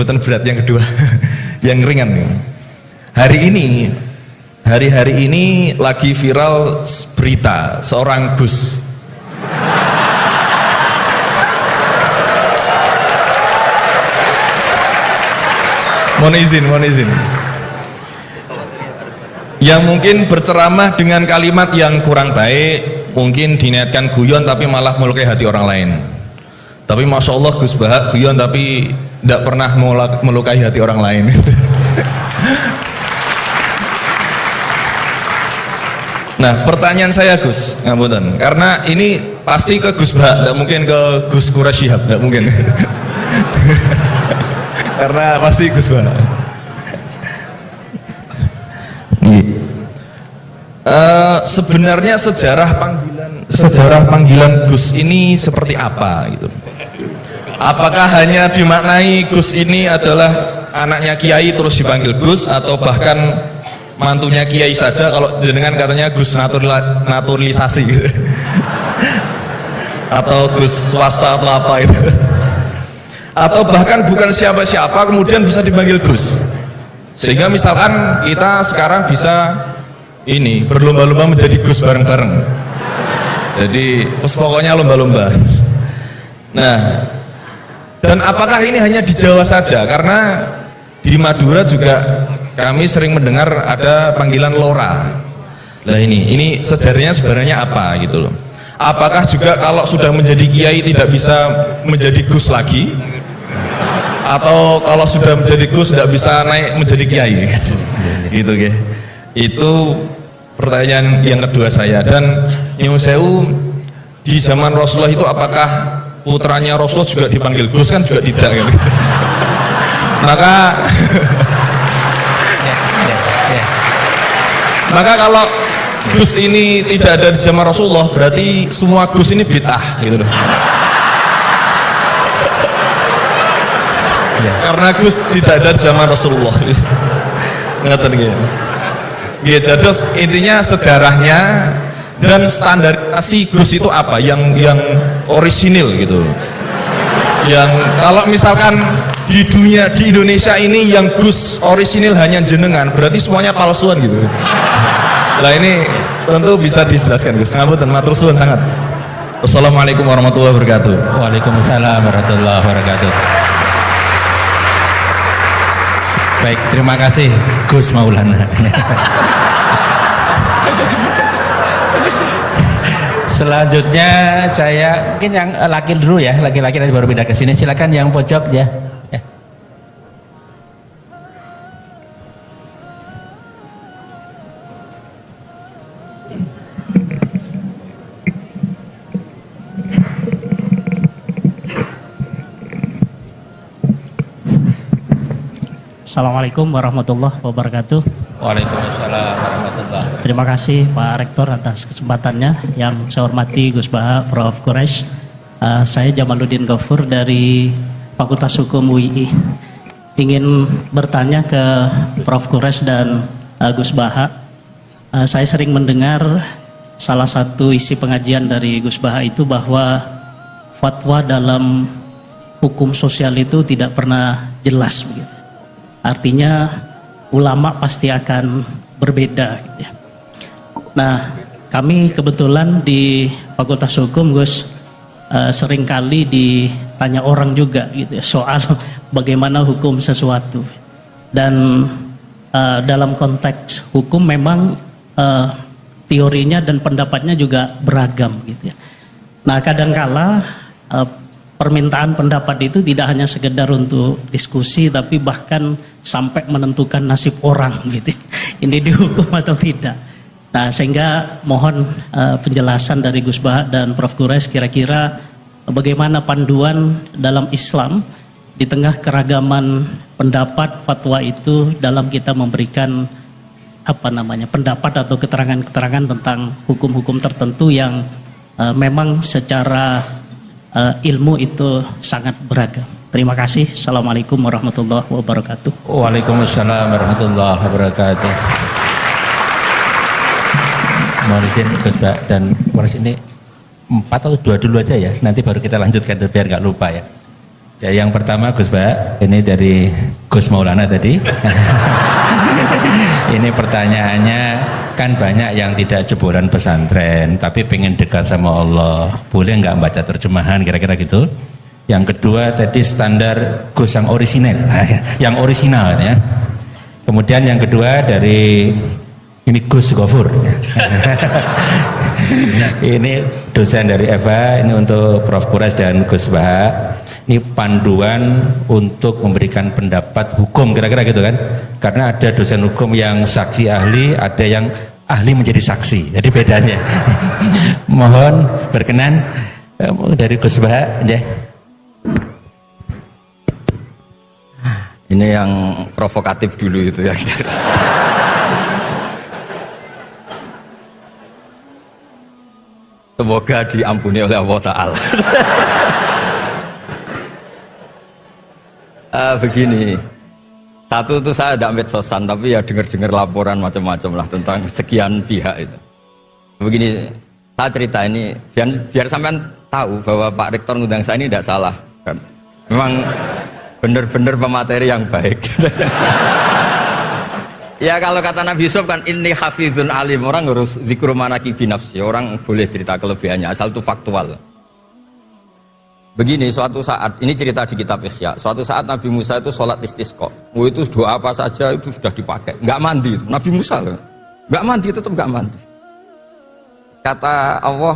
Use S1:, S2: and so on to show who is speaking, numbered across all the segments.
S1: buatan berat yang kedua, yang ringan. Hari-hari ini lagi viral berita seorang Gus. Mohon izin. Yang mungkin berceramah dengan kalimat yang kurang baik, mungkin diniatkan guyon tapi malah melukai hati orang lain. Tapi Masya Allah Gus Baha guyon tapi tidak pernah melukai hati orang lain. Nah, pertanyaan saya Gus, ngapunten, karena ini pasti ke Gus Baha, tidak mungkin ke Gus Quraisy Shihab, tidak mungkin. Karena pasti Gus Baha. Sebenarnya sejarah panggilan Gus ini seperti apa gitu? Apakah hanya dimaknai Gus ini adalah anaknya Kiai terus dipanggil Gus, atau bahkan mantunya Kiai saja, kalau jenengan katanya Gus naturalisasi gitu. Atau Gus swasta atau apa itu, atau bahkan bukan siapa-siapa kemudian bisa dipanggil Gus, sehingga misalkan kita sekarang bisa ini berlomba-lomba menjadi Gus bareng-bareng, jadi pokoknya lomba-lomba. Nah, dan apakah ini hanya di Jawa saja? Karena di Madura juga kami sering mendengar ada panggilan Lora. Nah ini sejarahnya sebenarnya apa gitu loh. Apakah juga kalau sudah menjadi Kiai tidak bisa menjadi Gus lagi? Atau kalau sudah menjadi Gus tidak bisa naik menjadi Kiai? Gitu ya. Itu pertanyaan yang kedua saya. Dan Nyun Sewu, di zaman Rasulullah itu apakah putranya Rasulullah juga dipanggil Gus? Kan juga tidak kan? Maka kalau Gus ini tidak ada di zaman Rasulullah, berarti semua Gus ini bid'ah gitu loh. Karena Gus tidak ada di zaman Rasulullah. Ngerti gitu. Ya, jadi intinya sejarahnya dan standarisasi Gus itu apa yang orisinil gitu. Yang kalau misalkan di dunia, di Indonesia ini yang Gus orisinil hanya jenengan, berarti semuanya palsuan gitu. Nah ini tentu bisa dijelaskan Gus. Ngapunten, matur suwun sangat. Wassalamualaikum warahmatullahi wabarakatuh.
S2: Waalaikumsalam warahmatullahi wabarakatuh. Baik, terima kasih Gus Maulana. Selanjutnya saya mungkin yang laki dulu ya, laki-laki nanti baru pindah ke sini. Silakan yang pojok ya.
S3: Assalamualaikum warahmatullahi wabarakatuh.
S2: Waalaikumsalam warahmatullahi.
S3: Terima kasih Pak Rektor atas kesempatannya. Yang saya hormati Gus Baha, Prof. Quraisy. Saya Jamaluddin Ghafur dari Fakultas Hukum UII. Ingin bertanya ke Prof. Quraisy dan Gus Baha. Saya sering mendengar salah satu isi pengajian dari Gus Baha itu bahwa fatwa dalam hukum sosial itu tidak pernah jelas begitu. Artinya ulama pasti akan berbeda gitu ya. Nah, kami kebetulan di Fakultas Hukum Gus seringkali ditanya orang juga gitu ya, soal bagaimana hukum sesuatu. Dan dalam konteks hukum memang teorinya dan pendapatnya juga beragam gitu ya. Nah, kadangkala permintaan pendapat itu tidak hanya sekedar untuk diskusi, tapi bahkan sampai menentukan nasib orang gitu. Ini dihukum atau tidak. Nah, sehingga mohon penjelasan dari Gus Baha dan Prof. Quraisy, kira-kira bagaimana panduan dalam Islam di tengah keragaman pendapat fatwa itu dalam kita memberikan pendapat atau keterangan-keterangan tentang hukum-hukum tertentu yang memang secara ilmu itu sangat beragam. Terima kasih. Assalamualaikum warahmatullahi wabarakatuh.
S2: Waalaikumsalam warahmatullahi wabarakatuh. Mohon izin Gus Baha dan Quraisy, ini 4 atau 2 dulu aja ya, nanti baru kita lanjutkan biar nggak lupa ya. Ya, yang pertama Gus Ba, ini dari Gus Maulana tadi. Ini pertanyaannya, kan banyak yang tidak jebolan pesantren tapi pengen dekat sama Allah, boleh nggak baca terjemahan kira-kira gitu. Yang kedua tadi standar Gus yang orisinal, yang orisinal ya. Kemudian yang kedua dari ini Gus Gofur. Ini dosen dari Eva, ini untuk Prof Quraisy dan Gus Baha. Ini panduan untuk memberikan pendapat hukum kira-kira gitu kan, karena ada dosen hukum yang saksi ahli, ada yang ahli menjadi saksi, jadi bedanya. Mohon berkenan dari Gus Baha ya.
S4: Ini yang provokatif dulu itu ya. Semoga diampuni oleh Allah Ta'ala. Begini, satu itu saya tidak medsosan, tapi ya dengar-dengar laporan macam-macam lah tentang sekian pihak itu. Begini, saya cerita ini biar sampean tahu bahwa Pak Rektor ngundang saya ini tidak salah kan. Memang benar-benar pemateri yang baik. Ya kalau kata Nabi Yusuf kan ini hafizun alim, orang harus zikru manaki binafsi, orang boleh cerita kelebihannya asal itu faktual. Begini, suatu saat, ini cerita di kitab Ihya, suatu saat Nabi Musa itu sholat istisqa, itu doa apa saja itu sudah dipakai, nggak mandi itu. Nabi Musa nggak mandi, tetap nggak mandi. Kata Allah,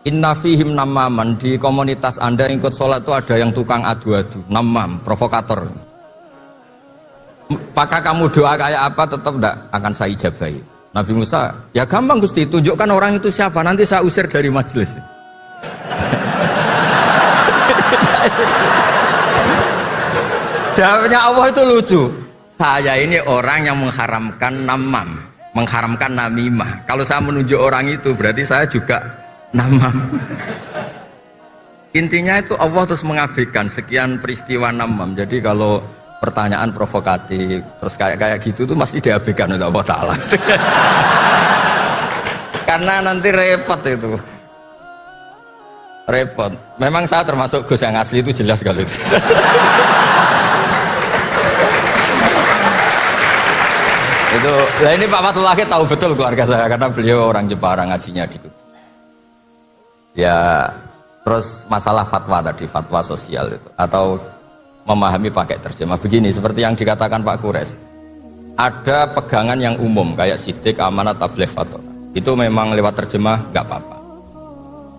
S4: inna fihim namaman, di komunitas anda yang ikut sholat itu ada yang tukang adu-adu, namam, provokator. Apakah kamu doa kayak apa tetap tidak akan saya ijabahi. Nabi Musa, ya gampang Gusti, tunjukkan orang itu siapa, nanti saya usir dari majelis. Jawabnya Allah itu lucu. Saya ini orang yang mengharamkan namam, mengharamkan namimah. Kalau saya menunjuk orang itu berarti saya juga namam. Intinya itu Allah terus mengabaikan sekian peristiwa namam. Jadi kalau pertanyaan provokatif terus kayak gitu tuh mesti diabaikan oleh Allah Ta'ala. Karena nanti repot itu. Repot. Memang saya termasuk Gus yang asli itu jelas kalau itu. Itu, nah ini Pak Fatullah tahu betul keluarga saya karena beliau orang Jepara ngajinya di Kudus. Ya, terus masalah fatwa tadi, fatwa sosial itu atau memahami pakai terjemah begini seperti yang dikatakan Pak Quraisy. Ada pegangan yang umum kayak sidik, amanat, tabligh, fatwa. Itu memang lewat terjemah nggak apa-apa.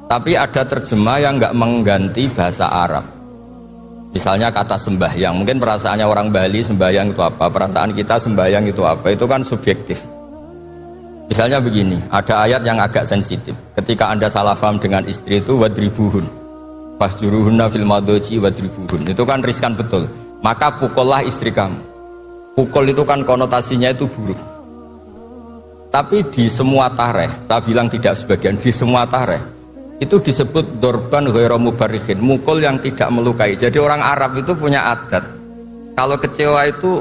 S4: Tapi ada terjemah yang nggak mengganti bahasa Arab. Misalnya kata sembahyang, mungkin perasaannya orang Bali sembahyang itu apa, perasaan kita sembahyang itu apa, itu kan subjektif. Misalnya begini, ada ayat yang agak sensitif. Ketika Anda salah paham dengan istri itu wadribuhun, fahjuruhunna fil madhaji wadribuhun. Itu kan riskan betul. Maka pukullah istri kamu. Pukul itu kan konotasinya itu buruk. Tapi di semua tareh, saya bilang tidak sebagian, di semua tareh itu disebut dorban ghairu mubarrihin, mukul yang tidak melukai. Jadi orang Arab itu punya adat kalau kecewa itu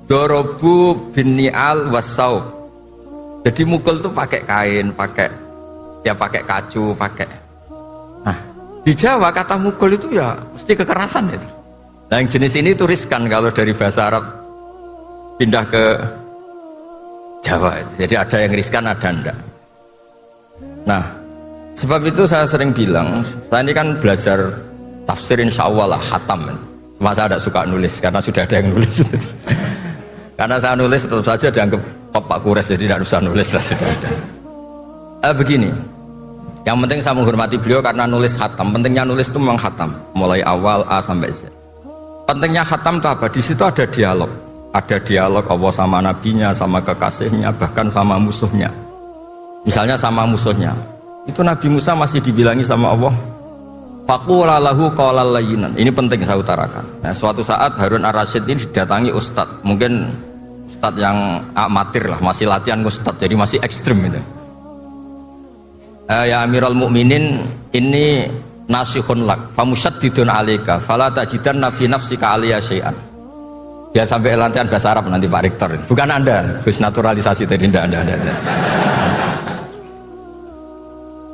S4: dorobu bin ni'al wasau. Jadi mukul itu pakai kain, pakai kacu, pakai. Nah, di Jawa kata mukul itu ya mesti kekerasan itu. Nah, yang jenis ini itu riskan kalau dari bahasa Arab pindah ke Jawa. Jadi ada yang riskan, ada enggak. Nah, sebab itu saya sering bilang, saya ini kan belajar tafsir insya Allah lah, khatam. Cuma saya tidak suka nulis, karena sudah ada yang nulis. Karena saya nulis tetap saja dianggap top Pak Quraisy, jadi tidak usah nulis lah, sudah ada. Begini, yang penting saya menghormati beliau karena nulis khatam. Pentingnya nulis itu memang khatam, mulai awal A sampai Z. Pentingnya khatam itu apa? Di situ ada dialog. Ada dialog Allah sama nabinya, sama kekasihnya, bahkan sama musuhnya. Misalnya sama musuhnya. Itu Nabi Musa masih dibilangi sama Allah, faqula lahu qawlan layyinan. Ini penting saya utarakan. Nah, suatu saat Harun Ar-Rasyid ini didatangi ustadz, mungkin ustadz yang amatir lah, masih latihan ustadz, jadi masih ekstrim itu. Ya Amirul Mukminin, ini nasihun lak, famusyaddidun alaika, fala tajidanna fi nafsika aliyya syai'an. Dia sampai latihan bahasa Arab nanti Pak Rektor. Bukan Anda, Gus naturalisasi tadi, Anda.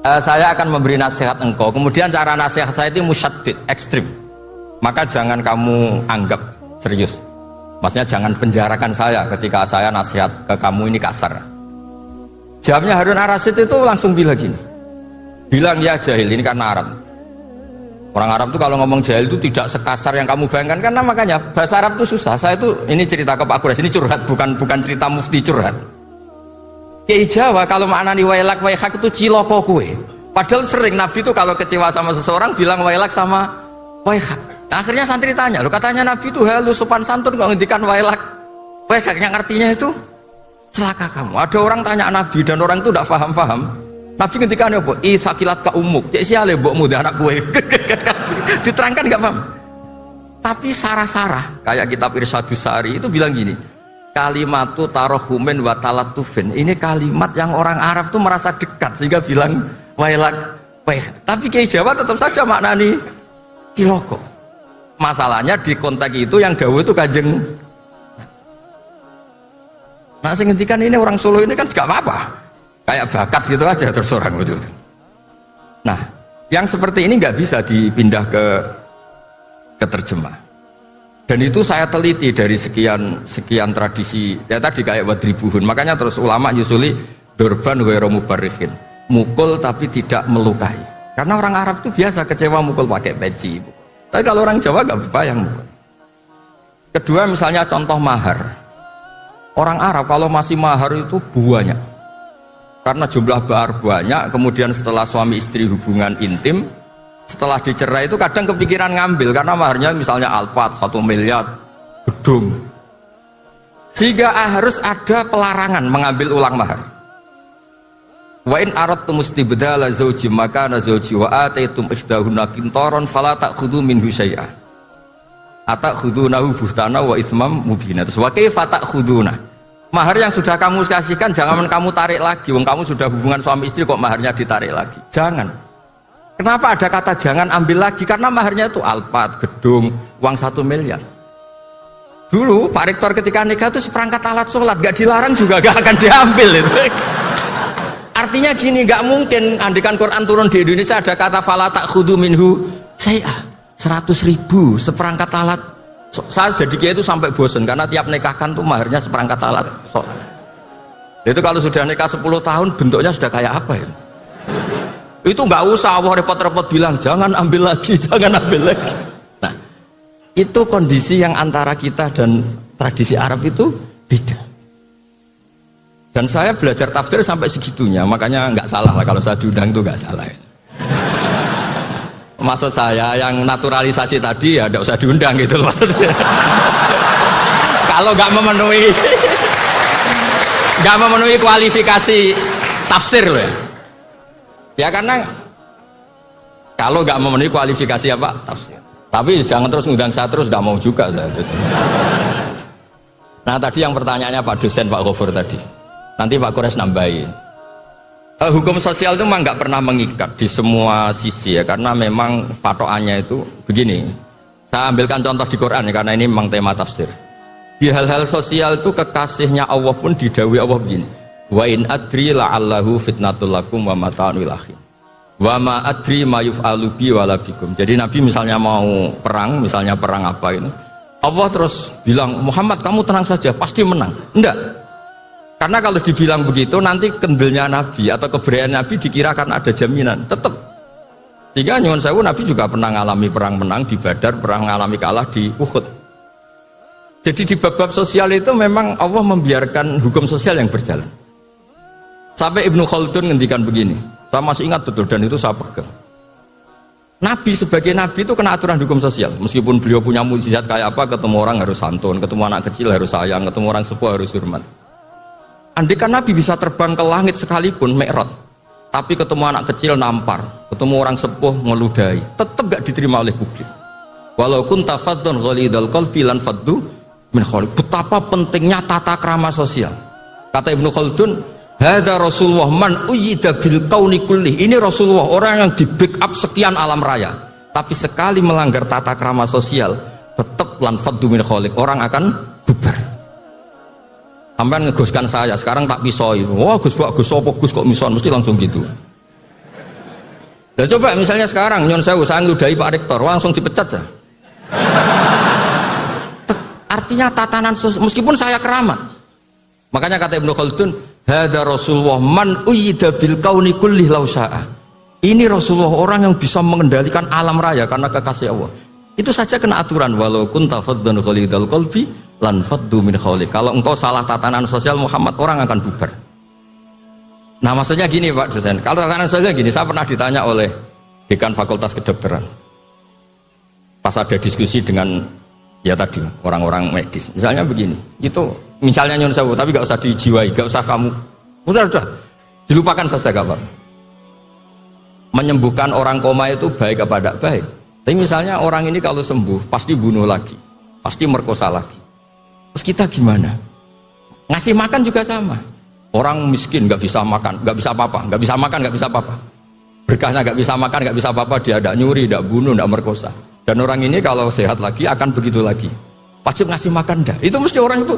S4: Saya akan memberi nasihat engkau, kemudian cara nasihat saya itu musyaddid, ekstrim. maka jangan kamu anggap serius. Maksudnya jangan penjarakan saya ketika saya nasihat ke kamu ini kasar. Jawabnya Harun ar-Rasyid itu langsung bilang gini, bilang ya jahil, ini karena Arab. Orang Arab itu kalau ngomong jahil itu tidak sekasar yang kamu bayangkan, karena makanya bahasa Arab itu susah. Saya itu ini cerita ke Pak Quraisy, ini curhat, bukan cerita mufti, curhat. Kiai Jawa kalau maknani wailak waihak itu ciloko kue. Padahal sering Nabi itu kalau kecewa sama seseorang bilang wailak sama waihak. Nah, akhirnya santri tanya, lo katanya Nabi itu halus sopan santun kok ngendikan wailak waihak, yang artinya itu celaka kamu. Ada orang tanya Nabi dan orang itu tidak paham-paham. Nabi ngendikan apa? Sakilat ka umuk. Cek siale mbokmu anak kue. Diterangkan nggak paham. Tapi sarah-sarah kayak kitab Irsyadus Sari itu bilang gini, kalimatu tarohumin wa talatufin. Ini kalimat yang orang Arab tuh merasa dekat sehingga bilang wailak waih. Tapi Kiai Jawa tetap saja maknani ciloko. Masalahnya di konteks itu yang dawuh itu Kanjeng. Nah, sing ngendikan ini orang Solo ini kan gak apa-apa. Kayak bakat gitu aja terus orang gitu. Nah, yang seperti ini nggak bisa dipindah ke terjemah. Dan itu saya teliti dari sekian tradisi. Ya tadi kayak wadribuhun. Makanya terus ulama nyusuli dorban ghairu mubarrihin. Mukul tapi tidak melukai. Karena orang Arab itu biasa kecewa mukul pakai peci. Tapi kalau orang Jawa nggak berbayang mukul. Kedua misalnya contoh mahar. Orang Arab kalau masih mahar itu banyak. Karena jumlah bahar banyak, kemudian setelah suami istri hubungan intim, setelah dicerai itu kadang kepikiran ngambil karena maharnya misalnya alpat 1 miliar gedung, sehingga harus ada pelarangan mengambil ulang mahar. Wa in aradtum istibdala zawji makana zawji wa ataitum ihdahunna qintaran fala ta'khudhu minhu syai'a atakhudunahu buhtana wa itsmam mubina. Terus wa kaifa ta'khuduna? Mahar yang sudah kamu kasihkan jangan kamu tarik lagi. Wong kamu sudah hubungan suami istri kok maharnya ditarik lagi. Jangan. Kenapa ada kata jangan ambil lagi? Karena maharnya itu alpat, gedung, uang 1 miliar. Dulu Pak Rektor ketika nikah itu seperangkat alat sholat, gak dilarang juga gak akan diambil itu. Artinya gini, gak mungkin andikan Quran turun di Indonesia ada kata fala ta'khudhu minhu syai'ah 100.000 seperangkat alat. Saya jadi kiai itu sampai bosen karena tiap nikahkan tuh maharnya seperangkat alat sholat. Itu kalau sudah nikah 10 tahun bentuknya sudah kayak apa ya? Itu nggak usah Allah repot-repot bilang jangan ambil lagi, jangan ambil lagi. Nah, itu kondisi yang antara kita dan tradisi Arab itu beda. Dan saya belajar tafsir sampai segitunya, makanya nggak salah lah kalau saya diundang itu nggak salah. Ya. Maksud saya yang naturalisasi tadi ya tidak usah diundang gitu loh maksudnya. Kalau nggak memenuhi kualifikasi tafsir loh ya. Ya karena kalau nggak memenuhi kualifikasi apa tafsir. Tapi jangan terus ngundang saya terus, nggak mau juga saya. Nah tadi yang pertanyaannya Pak dosen Pak Ghafur tadi. Nanti Pak Quraisy nambahin. Hukum sosial itu memang nggak pernah mengikat di semua sisi ya, karena memang patokannya itu begini. Saya ambilkan contoh di Quran ya, karena ini memang tema tafsir. Di hal-hal sosial itu kekasihnya Allah pun didhawuhi Allah begini. Wa in adri la'allahu fitnatul lakum wa mata'un il akhir. Wa ma adri ma yuf'alu bi wala bikum. Jadi Nabi misalnya mau perang, misalnya perang apa ini, Allah terus bilang, Muhammad kamu tenang saja, pasti menang. Enggak. Karena kalau dibilang begitu nanti kendelnya Nabi atau keberanian Nabi dikirakan ada jaminan tetap. Sehingga nyuwun sewu Nabi juga pernah mengalami perang menang di Badar, pernah mengalami kalah di Uhud. Jadi di bab-bab sosial itu memang Allah membiarkan hukum sosial yang berjalan. Sampai Ibnu Khaldun ngendikan begini, saya masih ingat betul dan itu saya pegang. Nabi sebagai Nabi itu kena aturan hukum sosial. Meskipun beliau punya mukjizat kayak apa, ketemu orang harus santun, ketemu anak kecil harus sayang, ketemu orang sepuh harus hormat. Andai kan Nabi bisa terbang ke langit sekalipun Mi'raj, tapi ketemu anak kecil nampar, ketemu orang sepuh ngeludahi, tetap gak diterima oleh publik. Walau kunta faddan ghalidhal qalbi lan faddu min khawlik. Betapa pentingnya tata krama sosial. Kata Ibnu Khaldun, hadza Rasulullah man uyyida bil kauni kulli. Ini Rasulullah, orang yang di backup sekian alam raya, tapi sekali melanggar tata krama sosial, tetap lan faddu min khawlik, orang akan bubar. Sampai ngegoskan saya, sekarang tak pisoi. Wah Gus Pak, Gus Sopo, Gus kok mison, mesti langsung gitu. Dan coba misalnya sekarang, nyon sewu, saya ngeludahi Pak Rektor, langsung dipecat ya. artinya tatanan sosial, meskipun saya keramat. Makanya kata Ibnu Khaldun, hadza Rasulullah man uyyida bil kauni kulli law syaa. Ini Rasulullah, orang yang bisa mengendalikan alam raya karena kekasih Allah. Itu saja kena aturan, walau kunta faddan ghalidal qalbi lan faddu min khawlik. Kalau engkau salah tatanan sosial Muhammad, orang akan bubar. Nah maksudnya gini Pak dosen, kalau tatanan sosial gini, saya pernah ditanya oleh dekan Fakultas Kedokteran pas ada diskusi dengan ya tadi orang-orang medis, misalnya begini, itu misalnya Nyun Sewu, tapi gak usah dijiwai, gak usah kamu udah dilupakan saja gak apa-apa. Menyembuhkan orang koma itu baik apa tidak baik, tapi misalnya orang ini kalau sembuh pasti bunuh lagi, pasti merkosa lagi, terus kita gimana? Ngasih makan juga sama, orang miskin gak bisa makan, gak bisa apa-apa, gak bisa makan, gak bisa apa-apa, berkahnya gak bisa makan, gak bisa apa-apa, dia tidak nyuri, tidak bunuh, tidak merkosa. Dan orang ini kalau sehat lagi akan begitu lagi. Wajib ngasih makan dah. Itu mesti orang itu,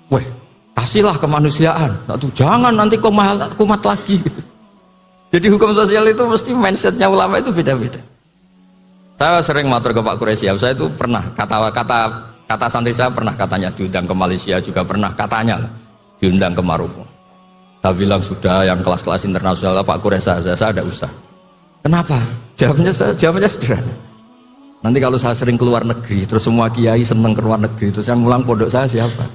S4: weh, kasihlah kemanusiaan. Tuh, jangan nanti kumat lagi. Jadi hukum sosial itu mesti mindsetnya ulama itu beda-beda. Saya sering matur ke Pak Quraisy, saya itu pernah kata santri saya pernah katanya diundang ke Malaysia, juga pernah katanya diundang ke Maroko. Saya bilang sudah yang kelas-kelas internasional Pak Quraisy saya ada usah. Kenapa? Jawabnya sederhana. Nanti kalau saya sering keluar negeri, terus semua kiai seneng keluar negeri, terus saya mulang pondok saya siapa?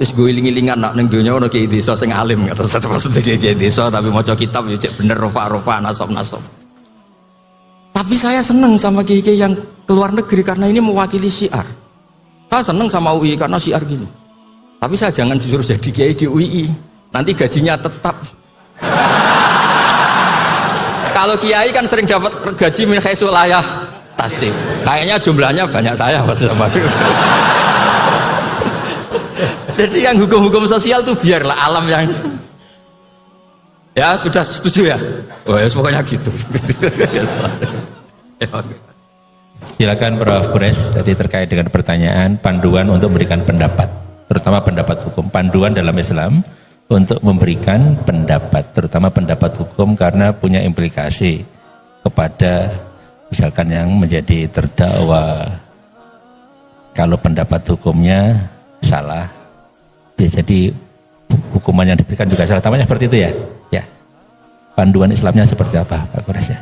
S4: Terus gue iling-ilingan nak neng dunia ono kiai desa sing alim, kata saya maksudnya kiai desa tapi maca kitab ya cek bener rofa nasab. Tapi saya seneng sama kiai yang keluar negeri karena ini mewakili syiar. Saya seneng sama UI karena syiar gini. Tapi saya jangan disuruh jadi kiai di UI, nanti gajinya tetap. Kalau kiai kan sering dapat gaji min khaisul layah tasib. Kayaknya jumlahnya banyak saya Mas. Jadi yang hukum-hukum sosial tuh biarlah alam yang ya sudah setuju ya. Oh ya pokoknya gitu.
S2: Silakan Prof. Quraisy, tadi terkait dengan pertanyaan panduan untuk memberikan pendapat, terutama pendapat hukum, panduan dalam Islam untuk memberikan pendapat, terutama pendapat hukum karena punya implikasi kepada misalkan yang menjadi terdakwa. Kalau pendapat hukumnya salah, jadi hukuman yang diberikan juga salah. Tamanya seperti itu ya? Ya. Panduan Islamnya seperti apa, Pak Quraisy?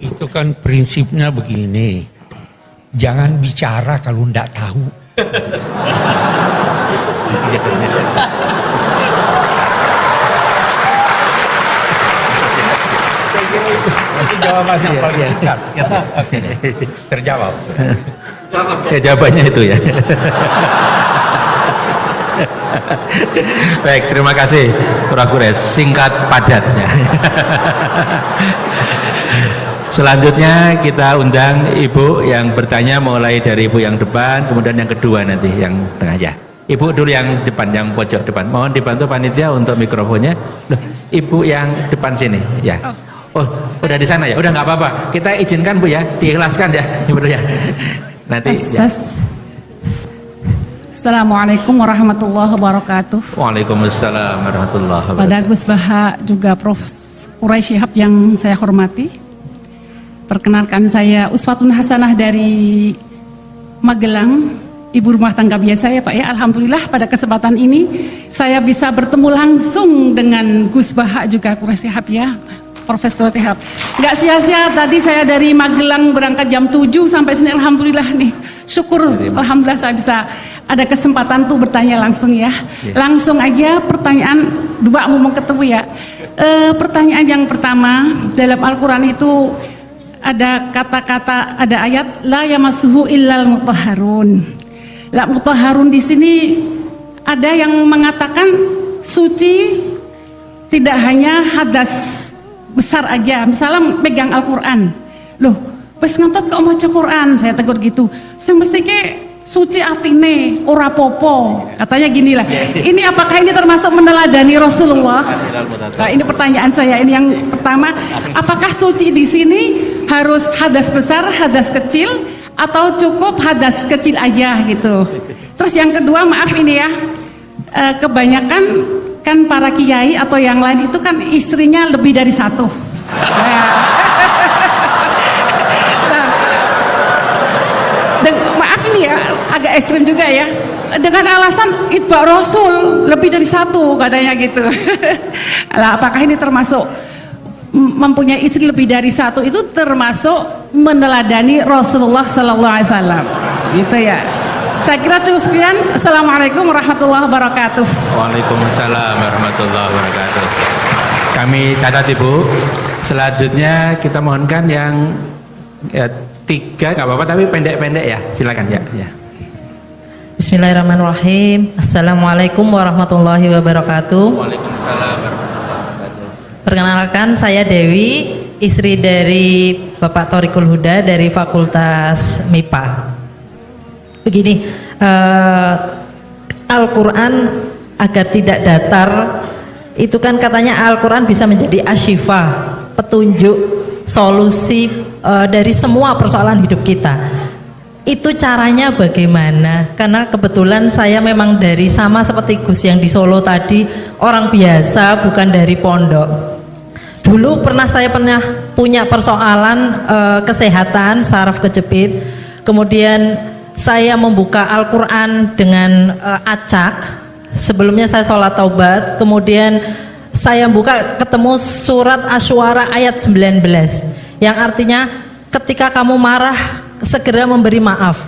S5: Itu kan prinsipnya begini, jangan bicara kalau tidak tahu.
S2: Itu jawaban yang paling singkat.
S5: Terjawab.
S2: Ya, jawabannya itu ya. Baik, terima kasih Prof. Quraisy, singkat padatnya. Selanjutnya kita undang Ibu yang bertanya, mulai dari Ibu yang depan, kemudian yang kedua nanti yang tengah ya. Ibu dulu yang depan, yang pojok depan. Mohon dibantu panitia untuk mikrofonnya. Loh, Ibu yang depan sini ya. Oh, udah di sana ya. Udah nggak apa-apa. Kita izinkan Bu ya, diikhlaskan ya, Ibu ya. Nanti ya.
S6: Assalamualaikum warahmatullahi wabarakatuh.
S2: Waalaikumsalam warahmatullahi wabarakatuh.
S6: Pada Gus Baha juga Prof. Quraisy Shihab yang saya hormati. Perkenalkan saya Uswatun Hasanah dari Magelang, ibu rumah tangga biasa ya Pak ya. Alhamdulillah pada kesempatan ini saya bisa bertemu langsung dengan Gus Baha juga Quraisy Shihab ya, Profesor Quraisy Shihab. Nggak sia-sia tadi saya dari Magelang berangkat jam 7 sampai sini, alhamdulillah nih. Syukur alhamdulillah saya bisa ada kesempatan tuh bertanya langsung ya. Langsung aja pertanyaan dua mau ketemu ya. Pertanyaan yang pertama, dalam Al-Qur'an itu ada kata-kata, ada ayat la yamassuhu illal mutahharun. La mutahharun di sini ada yang mengatakan suci tidak hanya hadas besar aja. Misalnya pegang Al-Qur'an. Loh, wis ngentot kok maca Qur'an, saya tegur gitu. Semestinya suci artine ora popo, katanya gini lah. Ini apakah ini termasuk meneladani Rasulullah? Nah, ini pertanyaan saya ini yang pertama, apakah suci di sini harus hadas besar, hadas kecil, atau cukup hadas kecil aja gitu? Terus yang kedua, maaf ini ya, kebanyakan kan para kiai atau yang lain itu kan istrinya lebih dari satu. ini ya agak ekstrim juga ya, dengan alasan itba Rasul lebih dari satu katanya gitu. Lah, apakah ini termasuk mempunyai istri lebih dari satu itu termasuk meneladani Rasulullah Sallallahu Alaihi Wasallam gitu ya? Saya kira cukup sekian. Assalamualaikum warahmatullahi wabarakatuh.
S2: Waalaikumsalam warahmatullahi wabarakatuh. Kami catat Ibu. Selanjutnya kita mohonkan yang ya, 3 nggak apa-apa tapi pendek-pendek ya. Silakan ya.
S7: Bismillahirrahmanirrahim. Assalamualaikum warahmatullahi wabarakatuh.
S2: Waalaikumsalam warahmatullahi wabarakatuh.
S7: Perkenalkan, saya Dewi, istri dari Bapak Thoriqul Huda dari Fakultas MIPA. Begini, Al-Quran agar tidak datar, itu kan katanya Al-Quran bisa menjadi asyifa, petunjuk, solusi dari semua persoalan hidup kita. Itu caranya bagaimana? Karena kebetulan saya memang dari sama seperti Gus yang di Solo tadi, orang biasa bukan dari pondok. Dulu saya pernah punya persoalan kesehatan, saraf kejepit. Kemudian saya membuka Al-Quran dengan acak. Sebelumnya saya sholat taubat. Kemudian saya buka ketemu surat Asy-Syu'ara ayat 19 yang artinya ketika kamu marah segera memberi maaf.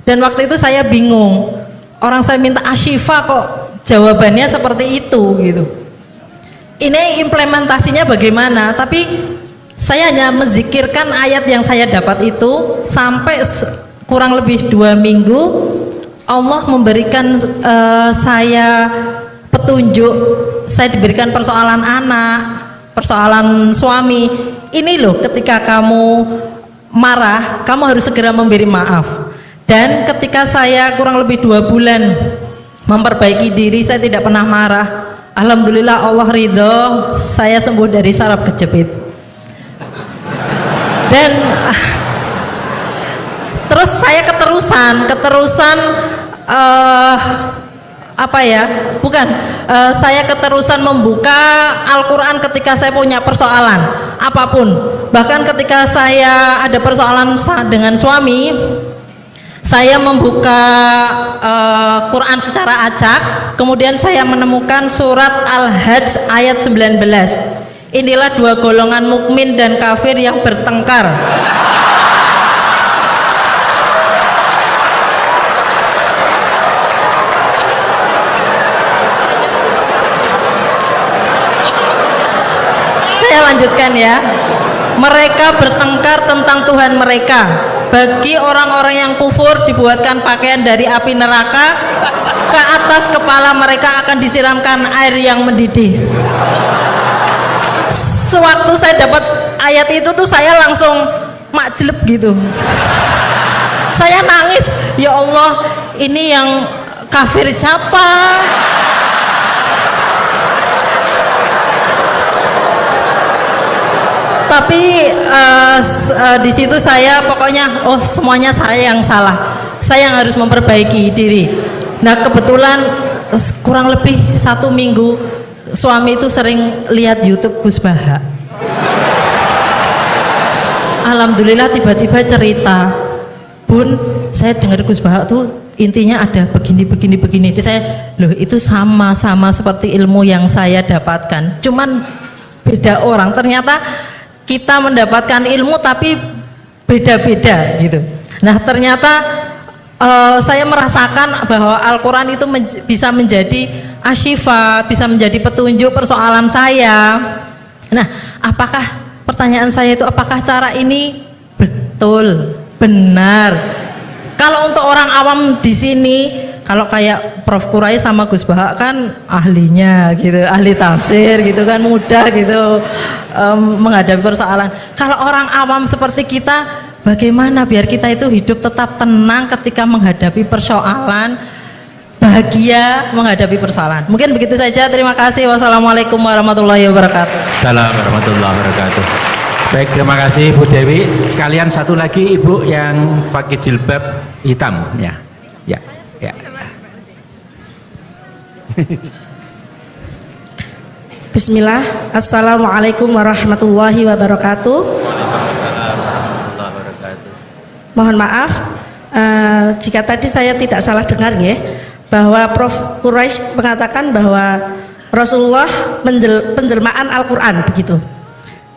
S7: Dan waktu itu saya bingung. Orang saya minta asyifa kok jawabannya seperti itu gitu. Ini implementasinya bagaimana? Tapi saya hanya menzikirkan ayat yang saya dapat itu sampai kurang lebih 2 minggu. Allah memberikan saya petunjuk. Saya diberikan persoalan anak, persoalan suami. Ini loh, ketika kamu marah, kamu harus segera memberi maaf. Dan ketika saya kurang lebih 2 bulan memperbaiki diri, saya tidak pernah marah. Alhamdulillah Allah ridho, saya sembuh dari saraf kejepit. Dan terus saya keterusan saya keterusan membuka Al-Quran ketika saya punya persoalan apapun. Bahkan ketika saya ada persoalan dengan suami, saya membuka Quran secara acak. Kemudian saya menemukan surat Al-Hajj ayat 19. Inilah 2 golongan mukmin dan kafir yang bertengkar. Lanjutkan ya. Mereka bertengkar tentang Tuhan mereka. Bagi orang-orang yang kufur dibuatkan pakaian dari api neraka, ke atas kepala mereka akan disiramkan air yang mendidih. Sewaktu saya dapat ayat itu tuh saya langsung makjleb gitu. Saya nangis, ya Allah, ini yang kafir siapa? Tapi di situ saya pokoknya semuanya saya yang salah, saya yang harus memperbaiki diri. Nah kebetulan kurang lebih 1 minggu suami itu sering lihat YouTube Gus Baha. Alhamdulillah tiba-tiba cerita, Bun, saya dengar Gus Baha tuh intinya ada begini. Jadi saya, loh itu sama seperti ilmu yang saya dapatkan, cuman beda orang. Ternyata kita mendapatkan ilmu tapi beda-beda gitu. Nah ternyata saya merasakan bahwa Al-Quran itu bisa menjadi asyifa, bisa menjadi petunjuk persoalan saya. Nah apakah, pertanyaan saya itu, apakah cara ini betul, benar? Kalau untuk orang awam di sini, kalau kayak Prof Kurai sama Gus Baha kan ahlinya gitu, ahli tafsir gitu kan, mudah gitu menghadapi persoalan. Kalau orang awam seperti kita, bagaimana biar kita itu hidup tetap tenang ketika menghadapi persoalan, bahagia menghadapi persoalan? Mungkin begitu saja, terima kasih. Wassalamualaikum warahmatullahi wabarakatuh.
S2: Assalamualaikum warahmatullahi wabarakatuh. Baik, terima kasih Bu Dewi. Sekalian satu lagi Ibu yang pakai jilbab hitam ya.
S8: Bismillah. Assalamualaikum warahmatullahi wabarakatuh. Mohon maaf, jika tadi saya tidak salah dengar ya, bahwa Prof. Quraisy mengatakan bahwa Rasulullah penjelmaan Al-Quran begitu.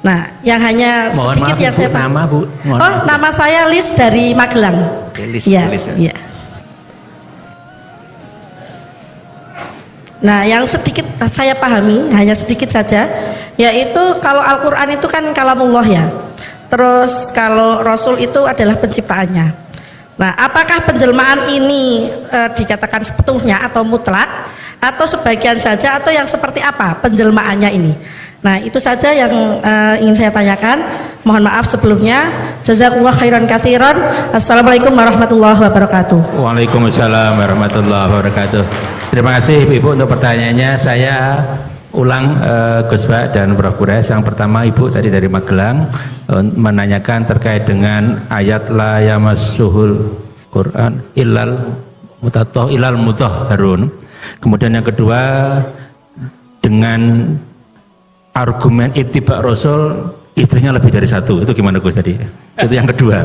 S8: Nah, yang hanya
S5: Mohon
S8: sedikit
S5: maaf,
S8: yang
S5: Ibu,
S8: saya
S5: nama, Bu. Mohon
S8: Oh,
S5: maaf.
S8: nama saya Lis dari Magelang.
S5: Oke, Lis,
S8: Iya,
S5: Lis, ya.
S8: iya. Nah, yang sedikit saya pahami, hanya sedikit saja, yaitu kalau Al-Quran itu kan kalamullah ya. Terus kalau Rasul itu adalah penciptaannya. Nah, apakah penjelmaan ini dikatakan sepenuhnya atau mutlak, atau sebagian saja, atau yang seperti apa penjelmaannya ini? Nah, itu saja yang ingin saya tanyakan. Mohon maaf sebelumnya. Jazakallah khairan katsiran. Assalamualaikum warahmatullahi wabarakatuh.
S2: Waalaikumsalam warahmatullahi wabarakatuh. Terima kasih Ibu untuk pertanyaannya. Saya ulang Gus Bah dan Prof. Quraisy. Yang pertama Ibu tadi dari Magelang menanyakan terkait dengan ayat la yamassuhul Quran illal mutahharun. Kemudian yang kedua dengan argumen ittiba Rasul istrinya lebih dari satu. Itu gimana Gus tadi? Itu yang kedua.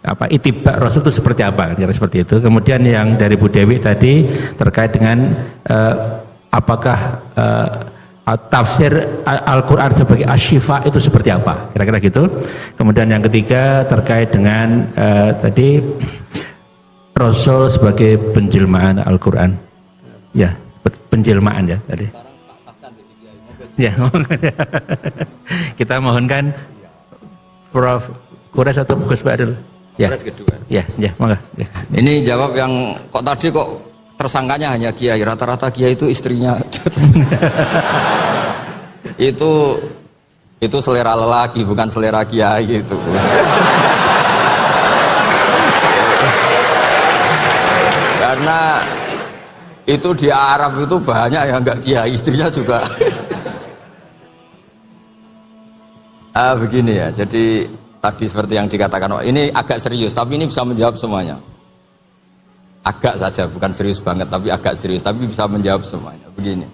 S2: Apa ittiba Rasul itu seperti apa? Kira seperti itu. Kemudian yang dari Bu Dewi tadi terkait dengan apakah tafsir Al-Quran sebagai asyifa itu seperti apa? Kira-kira gitu. Kemudian yang ketiga terkait dengan tadi Rasul sebagai penjelmaan Al-Quran. Ya, penjelmaan ya tadi. Ya, kita mohonkan Prof. Quraisy atau Gus Bah dulu. Ya.
S4: Quraisy kedua.
S2: Ya, monggo. Ya.
S4: Ini jawab yang kok tadi kok tersangkanya hanya kiai, rata-rata kiai itu istrinya. itu selera lelaki bukan selera kiai gitu. Karena itu di Arab itu banyak yang enggak kiai, istrinya juga. Begini ya, jadi tadi seperti yang dikatakan, ini agak serius, tapi ini bisa menjawab semuanya. Agak saja, bukan serius banget, tapi agak serius, tapi bisa menjawab semuanya. Begini,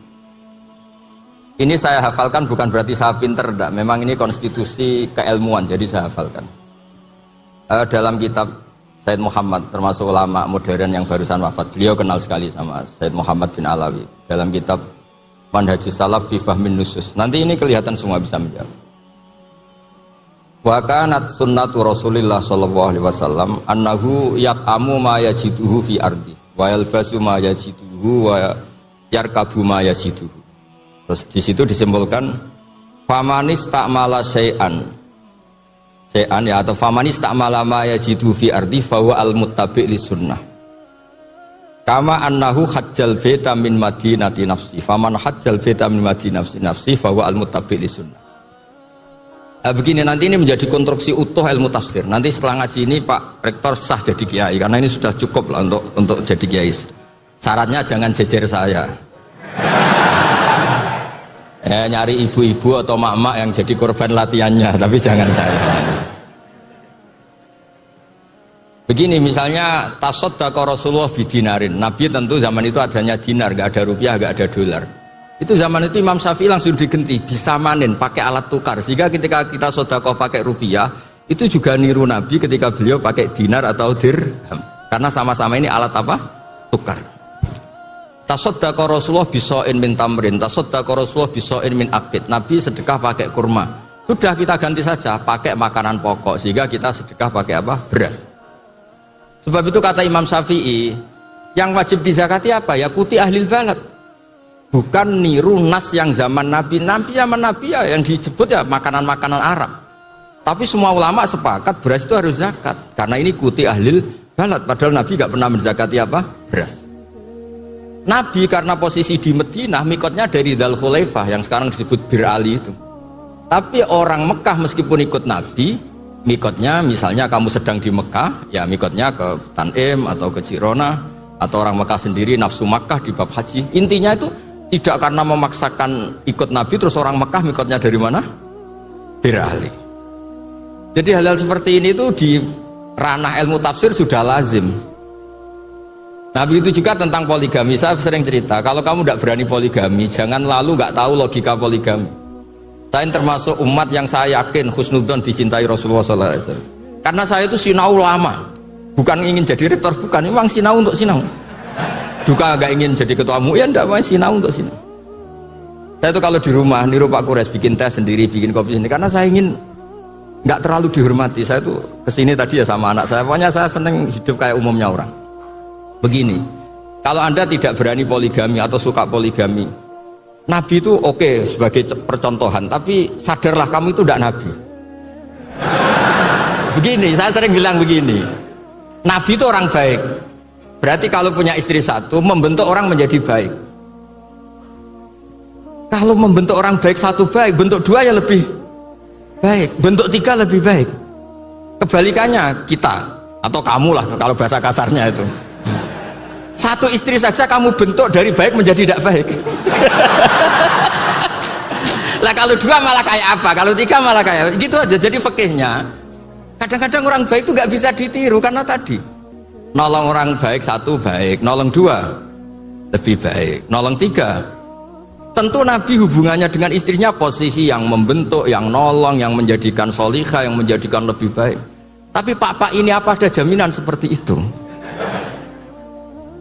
S4: ini saya hafalkan bukan berarti saya pinter, enggak. Memang ini konstitusi keilmuan, jadi saya hafalkan. Dalam kitab Said Muhammad, termasuk ulama modern yang barusan wafat, beliau kenal sekali sama Said Muhammad bin Alawi. Dalam kitab Manhajus Salaf fi Fahmin Nusus, nanti ini kelihatan semua bisa menjawab. Wa kanat sunnatu Rasulillah sallallahu alaihi wasallam annahu yat'amu ma yajiduhu fi ardi wa yalbasu ma yajiduhu wa yarkabu ma yajiduhu. Terus di situ disimpulkan famanis ta'mala syai'an ya, atau famanis ta'mala ma yajiduhu fi ardi fa huwa al-muttabi' li sunnah. Kama annahu hajjal baita min madinati nafsi faman hajjal baita min madinati nafsi fa huwa al-muttabi' li sunnah. Begini, nanti ini menjadi konstruksi utuh ilmu tafsir. Nanti setelah ngaji ini Pak Rektor sah jadi kiai, karena ini sudah cukup lah untuk jadi kiai. Syaratnya jangan jejer saya. Nyari ibu-ibu atau mak-mak yang jadi korban latihannya, tapi jangan saya. Begini, misalnya tasaddaqa Rasulullah bidinarin. Nabi tentu zaman itu adanya dinar, gak ada rupiah, gak ada dolar. Itu zaman itu Imam Syafi'i langsung digenti, disamanin pakai alat tukar, sehingga ketika kita sedekah pakai rupiah itu juga niru Nabi ketika beliau pakai dinar atau dirham, karena sama-sama ini alat apa? Tukar. Tasaddaqa Rasulullah bisoin min tamrin, tasaddaqa Rasulullah bisoin min akid. Nabi sedekah pakai kurma, sudah kita ganti saja pakai makanan pokok, sehingga kita sedekah pakai apa? Beras. Sebab itu kata Imam Syafi'i, yang wajib dizakati apa? Ya kuti ahlil balad. Bukan niru nas yang zaman Nabi. Nabi zaman Nabi ya yang disebut ya makanan-makanan Arab. Tapi semua ulama sepakat beras itu harus zakat, karena ini kuti ahlil balad. Padahal Nabi gak pernah menzakati apa? Beras. Nabi karena posisi di Madinah, mikotnya dari Dzul Khulaifah yang sekarang disebut Bir Ali itu. Tapi orang Mekah meskipun ikut Nabi, mikotnya misalnya kamu sedang di Mekah, ya mikotnya ke Tanim atau ke Jirona, atau orang Mekah sendiri nafsu Makkah di bab haji. Intinya itu tidak karena memaksakan ikut Nabi terus orang Mekah mikotnya dari mana? Bir Ali. Jadi hal-hal seperti ini tuh di ranah ilmu tafsir sudah lazim. Nabi itu juga tentang poligami. Saya sering cerita, kalau kamu tidak berani poligami, jangan lalu nggak tahu logika poligami. Saya termasuk umat yang saya yakin husnudzon dicintai Rasulullah SAW. Karena saya itu sinau lama. Bukan ingin jadi rektor, bukan, memang sinau untuk sinau. Juga nggak ingin jadi ketua MUI, ya enggak, sinau untuk sinau. Saya tuh kalau di rumah niru Pak Kures, bikin teh sendiri, bikin kopi sendiri, karena saya ingin nggak terlalu dihormati. Saya tuh kesini tadi ya sama anak saya, pokoknya saya seneng hidup kayak umumnya orang. Begini, kalau Anda tidak berani poligami atau suka poligami, Nabi itu oke sebagai percontohan, tapi sadarlah kamu itu tidak Nabi. Begini, saya sering bilang begini, Nabi itu orang baik, berarti kalau punya istri satu, membentuk orang menjadi baik. Kalau membentuk orang baik satu baik, bentuk dua ya lebih baik, bentuk tiga lebih baik. Kebalikannya kita atau kamu lah kalau bahasa kasarnya itu, satu istri saja kamu bentuk dari baik menjadi tidak baik. Lah kalau dua malah kayak apa, kalau tiga malah kayak gitu aja. Jadi fikihnya kadang-kadang orang baik itu nggak bisa ditiru, karena tadi nolong orang baik satu baik, nolong dua lebih baik, nolong tiga. Tentu Nabi hubungannya dengan istrinya posisi yang membentuk, yang nolong, yang menjadikan solihah, yang menjadikan lebih baik. Tapi Pak ini apa ada jaminan seperti itu?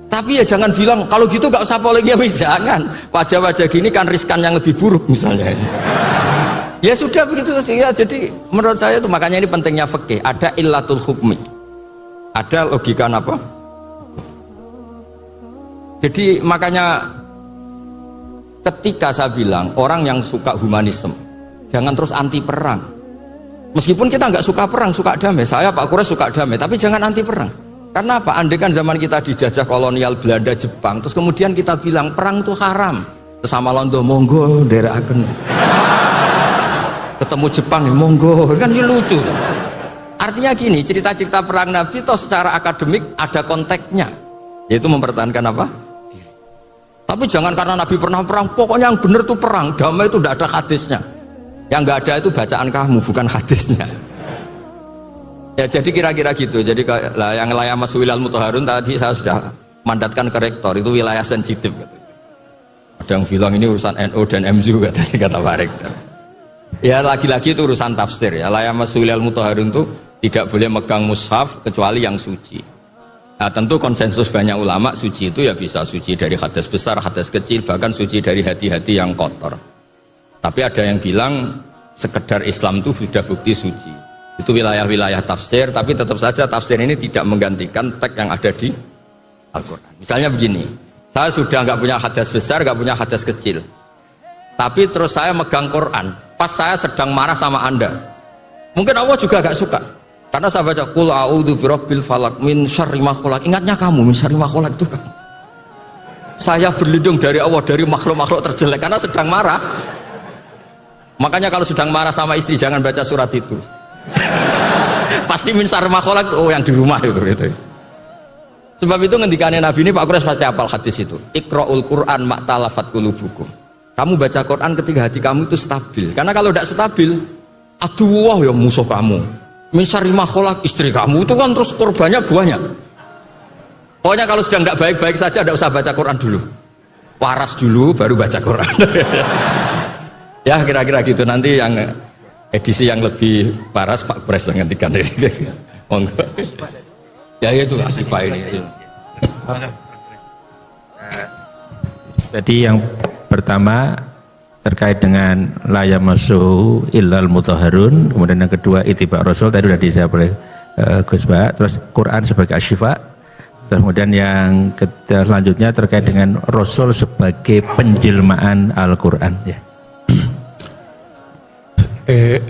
S4: Tapi ya jangan bilang kalau gitu gak usah poligami, jangan. Wajah-wajah gini kan riskan yang lebih buruk misalnya. Ya sudah begitu saja. Ya, jadi menurut saya itu makanya ini pentingnya fikih. Ada illatul hukmi, ada logika apa? Jadi makanya ketika saya bilang orang yang suka humanisme jangan terus anti perang, meskipun kita nggak suka perang, suka damai. Saya Pak Kures suka damai, tapi jangan anti perang. Karena apa? Andai kan zaman kita dijajah kolonial Belanda Jepang, terus kemudian kita bilang perang itu haram, terus sama Londo monggo daerah akan ketemu Jepang ya monggo, kan ini lucu. Artinya gini, cerita-cerita perang Nabi toh secara akademik ada konteksnya, yaitu mempertahankan apa? Tapi jangan karena Nabi pernah perang, pokoknya yang benar itu perang, damai itu tidak ada hadisnya. Yang nggak ada itu bacaan kamu, bukan hadisnya. Ya jadi kira-kira gitu. Jadi yang wilayah Mas'ulil Mutahharun tadi saya sudah mandatkan ke rektor, itu wilayah sensitif. Ada yang bilang ini urusan NU dan MZU kata Pak Rektor. Ya lagi-lagi itu urusan tafsir ya. Wilayah Mas'ulil Mutahharun itu tidak boleh megang mushaf kecuali yang suci. Nah tentu konsensus banyak ulama, suci itu ya bisa suci dari hadas besar, hadas kecil, bahkan suci dari hati-hati yang kotor. Tapi ada yang bilang sekedar Islam itu sudah bukti suci. Itu wilayah-wilayah tafsir, tapi tetap saja tafsir ini tidak menggantikan teks yang ada di Al-Quran. Misalnya begini, saya sudah nggak punya hadas besar, nggak punya hadas kecil, tapi terus saya megang Quran, pas saya sedang marah sama Anda, mungkin Allah juga nggak suka. Karena saya baca qul a'udzu birabbil falaq min syarri ma khalaq. Ingatnya kamu min syarri ma khalaq itu kamu. Saya berlindung dari Allah dari makhluk-makhluk terjelek karena sedang marah. Makanya kalau sedang marah sama istri jangan baca surat itu. Pasti min syarri ma khalaq, oh yang di rumah itu. Sebab itu ngendikane Nabi ini Pak Kures pasti hafal hadis itu. Iqra'ul Qur'an ma'talafat qulubukum. Kamu baca Quran ketika hati kamu itu stabil. Karena kalau tidak stabil, aduh ya musuh kamu. Misari makhluk istri kamu itu kan terus korbannya banyak. Pokoknya kalau sedang tidak baik-baik saja tidak usah baca Quran dulu, waras dulu baru baca Quran. Ya kira-kira gitu. Nanti yang edisi yang lebih waras Pak Kures yang ngendikan ini. Monggo. Ya itu Asifah ini.
S2: Jadi yang pertama terkait dengan la yamassuhu illal mutahharun, kemudian yang kedua ittiba Rasul tadi sudah dijawab oleh Gus Bah, terus Quran sebagai asyifa, kemudian yang selanjutnya terkait dengan Rasul sebagai penjelmaan Al-Quran ya.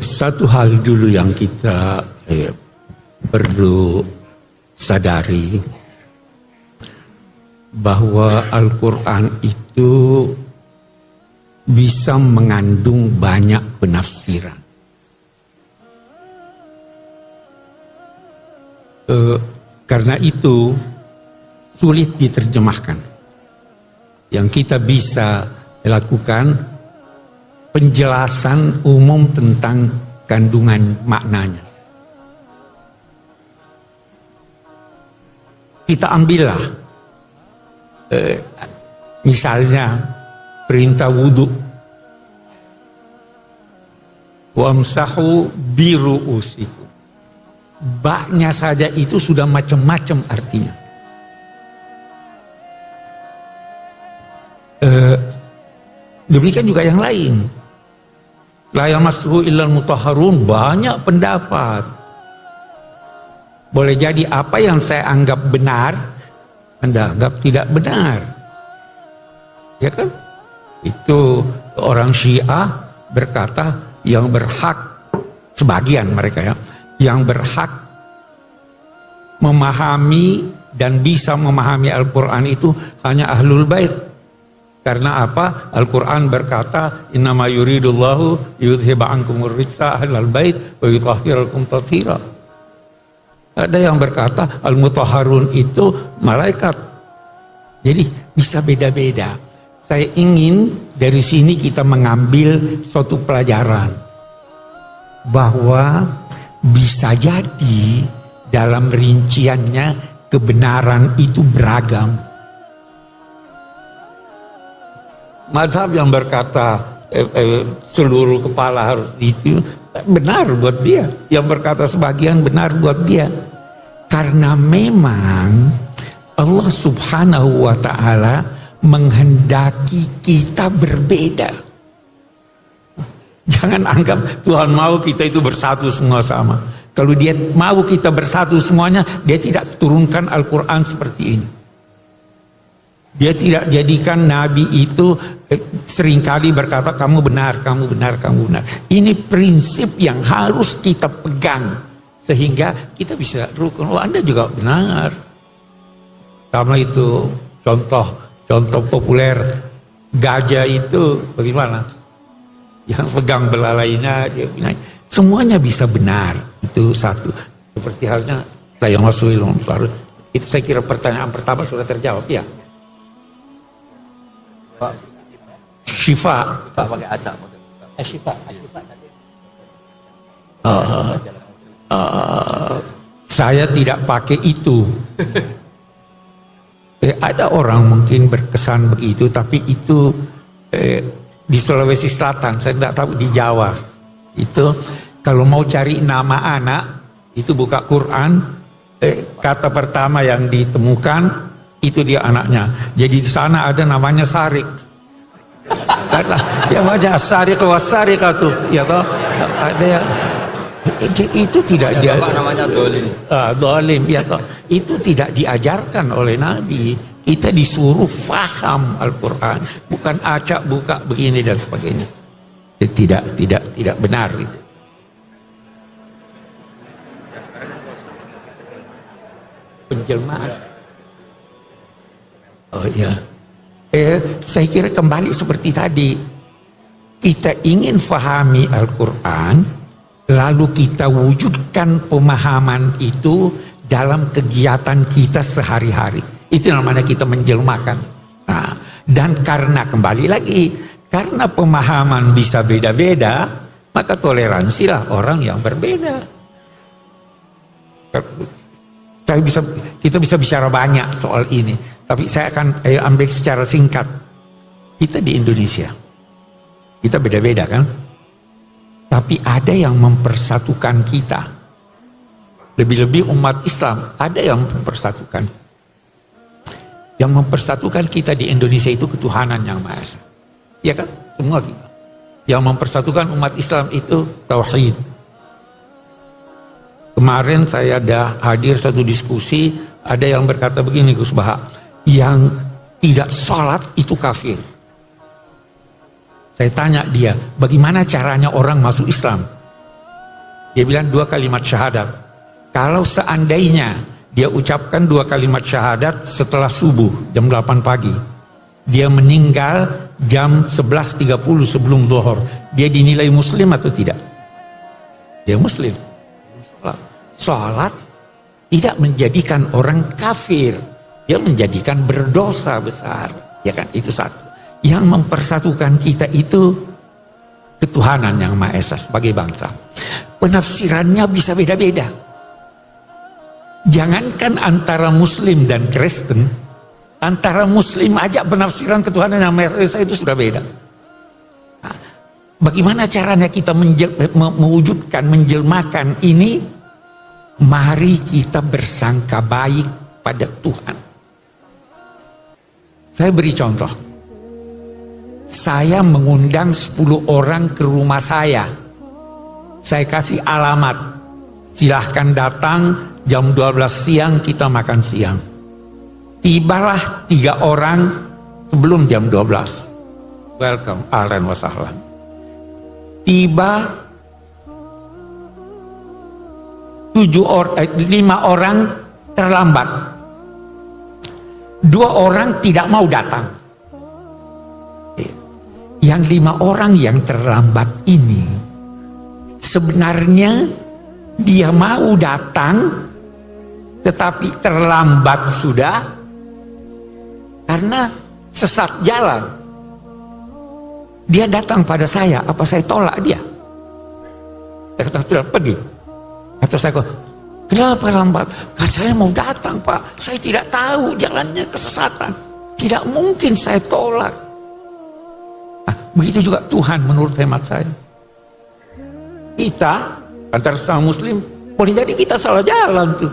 S5: Satu hal dulu yang kita perlu sadari, bahwa Al-Quran itu bisa mengandung banyak penafsiran. Karena itu sulit diterjemahkan. Yang kita bisa lakukan penjelasan umum tentang kandungan maknanya. Kita ambillah misalnya perintah wudhu, wamsahu biru'usikum. Baknya saja itu sudah macam-macam artinya. Demikian juga yang lain. La yamassuhu illal mutahharun, banyak pendapat. Boleh jadi apa yang saya anggap benar, Anda anggap tidak benar. Ya kan? Itu orang Syiah berkata yang berhak, sebagian mereka ya, yang berhak memahami dan bisa memahami Al-Quran itu hanya Ahlul Bait. Karena apa? Al-Quran berkata, innama yuridullahu yudhiba ankumur rijsa ahlal bait wa yutahhirakum tathira. Ada yang berkata al-mutahharun itu malaikat. Jadi bisa beda-beda. Saya ingin dari sini kita mengambil suatu pelajaran bahwa bisa jadi dalam rinciannya kebenaran itu beragam. Mazhab yang berkata seluruh kepala harus itu benar buat dia, yang berkata sebagian benar buat dia, karena memang Allah Subhanahu wa Ta'ala menghendaki kita berbeda. Jangan anggap Tuhan mau kita itu bersatu semua sama. Kalau dia mau kita bersatu semuanya, dia tidak turunkan Al-Quran seperti ini. Dia tidak jadikan Nabi itu seringkali berkata kamu benar, kamu benar, kamu benar. Ini prinsip yang harus kita pegang sehingga kita bisa rukun. Oh, Anda juga benar. Karena itu contoh populer gajah itu bagaimana? Yang pegang belalainya dia bilang semuanya bisa benar. Itu satu. Seperti halnya saya masuk ilmu baru. Itu saya kira pertanyaan pertama sudah terjawab ya. Syifa
S4: pakai acak.
S5: Syifa saya tidak pakai itu. Ada orang mungkin berkesan begitu, tapi itu di Sulawesi Selatan, saya tidak tahu di Jawa. Itu kalau mau cari nama anak itu buka Quran, kata pertama yang ditemukan itu dia anaknya. Jadi di sana ada namanya Sarik. Karena dia baca Sarik wasarikatu, ya toh. Ada yang itu tidak dia
S4: namanya dolim.
S5: Dolim, ya toh. Itu tidak diajarkan oleh Nabi. Kita disuruh faham Al-Quran, bukan acak buka begini dan sebagainya. Tidak benar itu. Penjelmaan. Oh ya, saya kira kembali seperti tadi, kita ingin fahami Al-Quran, lalu kita wujudkan pemahaman itu dalam kegiatan kita sehari-hari. Itu namanya kita menjelmakan. Nah, dan karena kembali lagi, karena pemahaman bisa beda-beda, maka toleransilah orang yang berbeda. Kita bisa bicara banyak soal ini, tapi saya akan ambil secara singkat. Kita di Indonesia, kita beda-beda kan? Tapi ada yang mempersatukan kita. Lebih-lebih umat Islam, ada yang mempersatukan. Yang mempersatukan kita di Indonesia itu ketuhanan yang Maha Esa. Ya kan? Semua kita. Yang mempersatukan umat Islam itu tauhid. Kemarin saya ada hadir satu diskusi, ada yang berkata begini, Gus Baha, yang tidak sholat itu kafir. Saya tanya dia, bagaimana caranya orang masuk Islam? Dia bilang 2 kalimat syahadat. Kalau seandainya dia ucapkan 2 kalimat syahadat setelah subuh jam 8 pagi, dia meninggal jam 11.30 sebelum zuhur, dia dinilai muslim atau tidak? Dia muslim. Sholat tidak menjadikan orang kafir, dia menjadikan berdosa besar, ya kan? Itu satu. Yang mempersatukan kita itu ketuhanan yang Maha Esa sebagai bangsa. Penafsirannya bisa beda-beda. Jangankan antara Muslim dan Kristen, antara Muslim aja penafsiran ketuhanan yang Maha Esa itu sudah beda. Nah, bagaimana caranya kita mewujudkan, menjelmakan ini? mari kita bersangka baik pada Tuhan. Saya beri contoh. Saya mengundang 10 orang ke rumah saya. Saya kasih alamat. Silahkan datang jam 12 siang kita makan siang. Tibalah 3 orang sebelum jam 12. Welcome, ahlan wa sahlan. Tiba 5 orang terlambat. 2 orang tidak mau datang. Yang 5 orang yang terlambat ini sebenarnya dia mau datang tetapi terlambat sudah karena sesat jalan. Dia datang pada saya, apa saya tolak dia? Saya kata, sudah pergi. Atau saya kata, kenapa lambat? Kata, saya mau datang Pak, saya tidak tahu jalannya kesesatan. Tidak mungkin saya tolak. Begitu juga Tuhan menurut hemat saya. Kita antara sama muslim boleh jadi kita salah jalan tuh.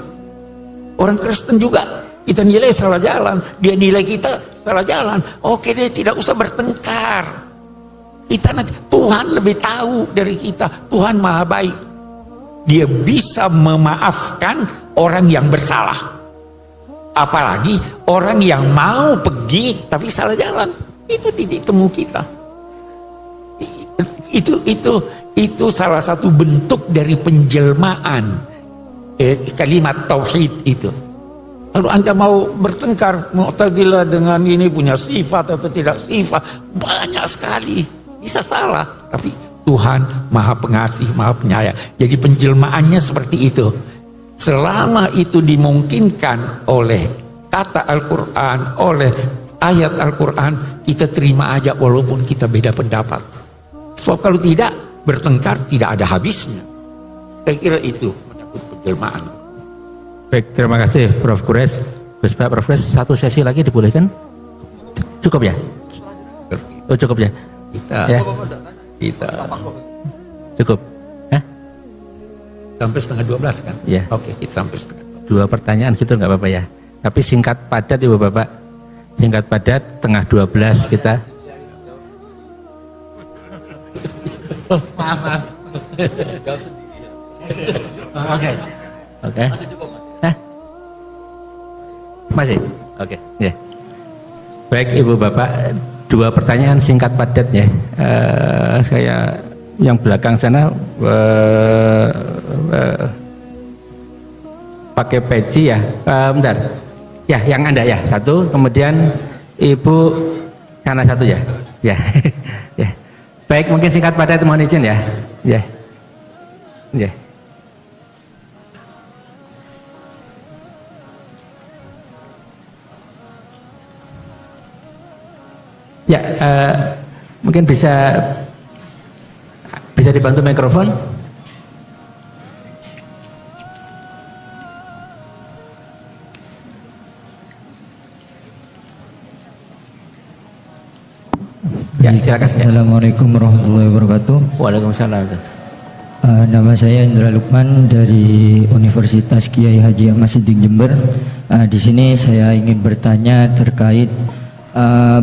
S5: Orang Kristen juga kita nilai salah jalan, dia nilai kita salah jalan. Oke deh, tidak usah bertengkar. Kita nanti Tuhan lebih tahu dari kita. Tuhan Maha Baik. Dia bisa memaafkan orang yang bersalah. Apalagi orang yang mau pergi tapi salah jalan. Itu titik temu kita. Itu salah satu bentuk dari penjelmaan kalimat tauhid itu. Kalau Anda mau bertengkar Mu'tazilah dengan ini punya sifat atau tidak sifat, banyak sekali bisa salah, tapi Tuhan Maha Pengasih, Maha Penyayang. Jadi penjelmaannya seperti itu. Selama itu dimungkinkan oleh kata Al-Quran, oleh ayat Al-Quran, kita terima aja walaupun kita beda pendapat. Sebab kalau tidak, bertengkar tidak ada habisnya. Saya kira itu menyangkut penjelmaan.
S2: Baik, terima kasih Prof. Quraisy. Gus Bah, Prof. Quraisy, satu sesi lagi dibolehkan? Cukup ya? Oh, cukup ya?
S5: Kita
S2: cukup.
S5: Sampai setengah 12 kan?
S2: Ya.
S5: Oke, kita sampai setengah
S2: 2 pertanyaan gitu nggak apa-apa ya. Tapi singkat padat Ibu Bapak. Singkat padat, setengah 12 kita. Oke. Masih? Oke. Ya. Baik Ibu Bapak, 2 pertanyaan singkat padat ya. Saya yang belakang sana pakai peci ya. Bentar. Ya, yang Anda ya, 1, kemudian Ibu sana 1 ya. Ya. Ya. Baik, mungkin singkat padat, mohon izin ya. Ya. Ya. Ya, mungkin bisa dibantu mikrofon. Ya, silakan.
S9: Assalamualaikum warahmatullahi wabarakatuh.
S2: Waalaikumsalam.
S9: Nama saya Indra Lukman dari Universitas Kiai Haji Ahmad Siddiq Jember. Di sini saya ingin bertanya terkait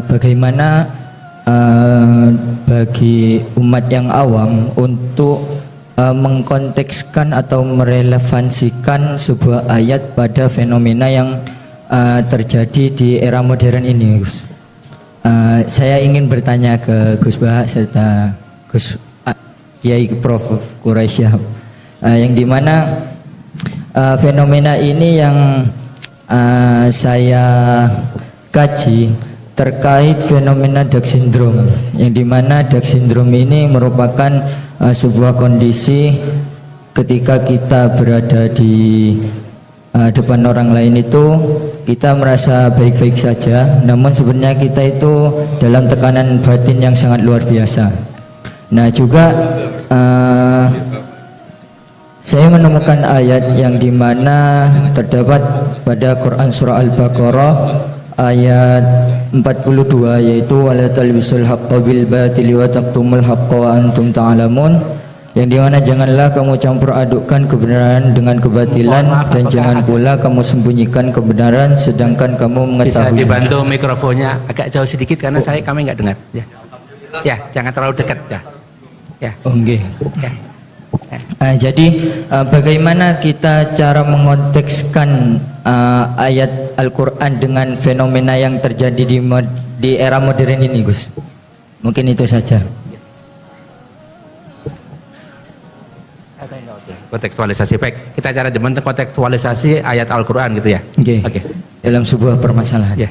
S9: bagaimana bagi umat yang awam untuk mengkontekskan atau merelevansikan sebuah ayat pada fenomena yang terjadi di era modern ini, Gus. Saya ingin bertanya ke Gus Bah serta Gus Kiai Prof. Quraisy, yang dimana fenomena ini yang saya kaji terkait fenomena Down syndrome, yang dimana Down syndrome ini merupakan sebuah kondisi ketika kita berada di depan orang lain itu kita merasa baik-baik saja, namun sebenarnya kita itu dalam tekanan batin yang sangat luar biasa. Nah juga saya menemukan ayat yang dimana terdapat pada Quran surah Al-Baqarah ayat 42, yaitu wala talbisul haqqo bil batili wa taqtumul haqqo wa antum ta'lamun, yang dimana janganlah kamu campur adukkan kebenaran dengan kebatilan, dan jangan pula kamu sembunyikan kebenaran sedangkan kamu
S2: Bisa
S9: mengetahui.
S2: dibantu mikrofonnya agak jauh sedikit karena kami nggak dengar. Ya, jangan terlalu dekat ya. Ya.
S9: Oke.
S2: Ya.
S9: Jadi bagaimana kita cara mengontekskan ayat Al-Quran dengan fenomena yang terjadi di era modern ini, Gus? Mungkin itu saja.
S2: Kontekstualisasi, baik. Kita cara kontekstualisasi ayat Al-Quran gitu ya.
S9: Oke. Dalam sebuah permasalahan.
S2: Ya.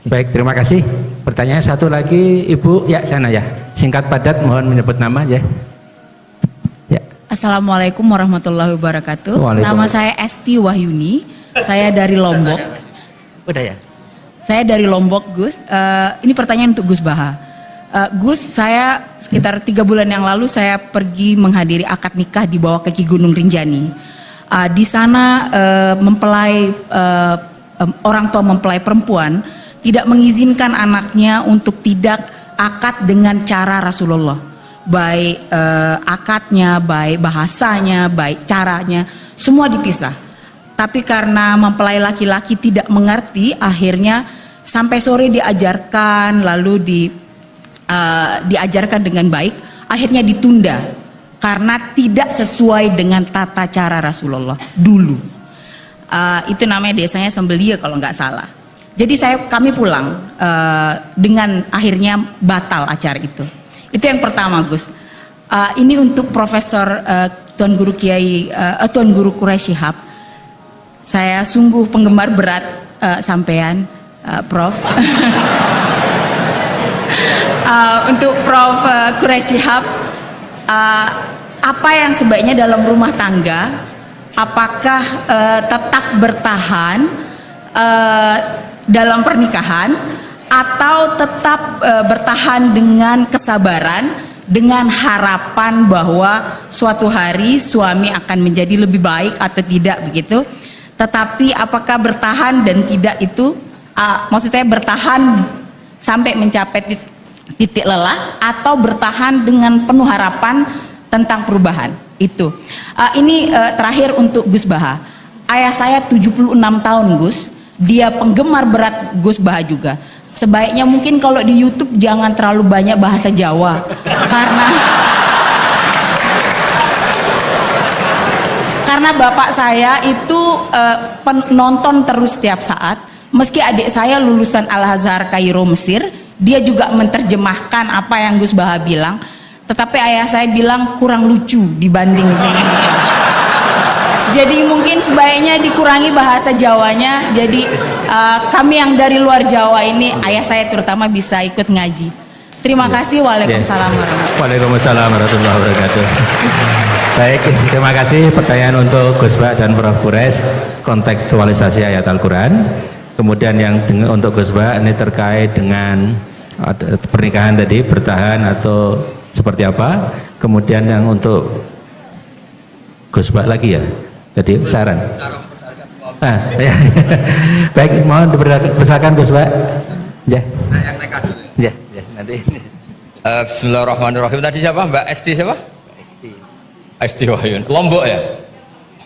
S2: Baik, terima kasih. Pertanyaan satu lagi, Ibu, ya sana ya. Singkat padat, mohon menyebut nama ya. Ya.
S10: Assalamualaikum warahmatullahi wabarakatuh.
S2: Waalaikumsalam.
S10: Nama saya Esti Wahyuni. Saya dari Lombok.
S2: Udah ya.
S10: Saya dari Lombok, Gus. Ini pertanyaan untuk Gus Baha. Gus, saya sekitar 3 bulan yang lalu saya pergi menghadiri akad nikah di bawah kaki Gunung Rinjani. Di sana orang tua mempelai perempuan tidak mengizinkan anaknya untuk tidak akad dengan cara Rasulullah. Baik akadnya, baik bahasanya, baik caranya, semua dipisah. Tapi karena mempelai laki-laki tidak mengerti, akhirnya sampai sore diajarkan, lalu diajarkan dengan baik, akhirnya ditunda karena tidak sesuai dengan tata cara Rasulullah dulu. Itu namanya desanya Sembelia kalau nggak salah. Jadi kami pulang dengan akhirnya batal acara itu. Itu yang pertama, Gus. Ini untuk Profesor Tuan Guru Tuan Guru Quraisy Shihab. Saya sungguh penggemar berat sampean, Prof. Untuk Prof Quraisy Shihab, apa yang sebaiknya dalam rumah tangga? Apakah tetap bertahan dalam pernikahan atau tetap bertahan dengan kesabaran, dengan harapan bahwa suatu hari suami akan menjadi lebih baik atau tidak begitu? Tetapi apakah bertahan dan tidak itu, maksud saya bertahan sampai mencapai titik lelah atau bertahan dengan penuh harapan tentang perubahan itu. Ini terakhir untuk Gus Baha. Ayah saya 76 tahun, Gus. Dia penggemar berat Gus Baha juga. Sebaiknya mungkin kalau di YouTube jangan terlalu banyak bahasa Jawa karena bapak saya itu penonton terus setiap saat. Meski adik saya lulusan Al-Azhar Kairo Mesir, dia juga menerjemahkan apa yang Gus Baha bilang. Tetapi ayah saya bilang kurang lucu dibanding dengan Gus Baha. Jadi mungkin sebaiknya dikurangi bahasa Jawanya. Jadi kami yang dari luar Jawa ini, ayah saya terutama bisa ikut ngaji. Terima kasih. Waalaikumsalam
S2: warahmatullahi wabarakatuh. Baik, terima kasih. Pertanyaan untuk Gus Baha dan Prof Quraisy, kontekstualisasi ayat Al-Quran. Kemudian yang untuk Gus Baha ini terkait dengan pernikahan tadi, bertahan atau seperti apa. Kemudian yang untuk Gus Baha lagi ya, jadi saran. Ya. Baik, mohon dipersilakan Gus Baha. Ya.
S4: Yang nekat dulu.
S2: Ya, nanti.
S4: Bismillahirrahmanirrahim. Tadi siapa? Mbak Esti siapa? Esti Wahyun. Lombok ya?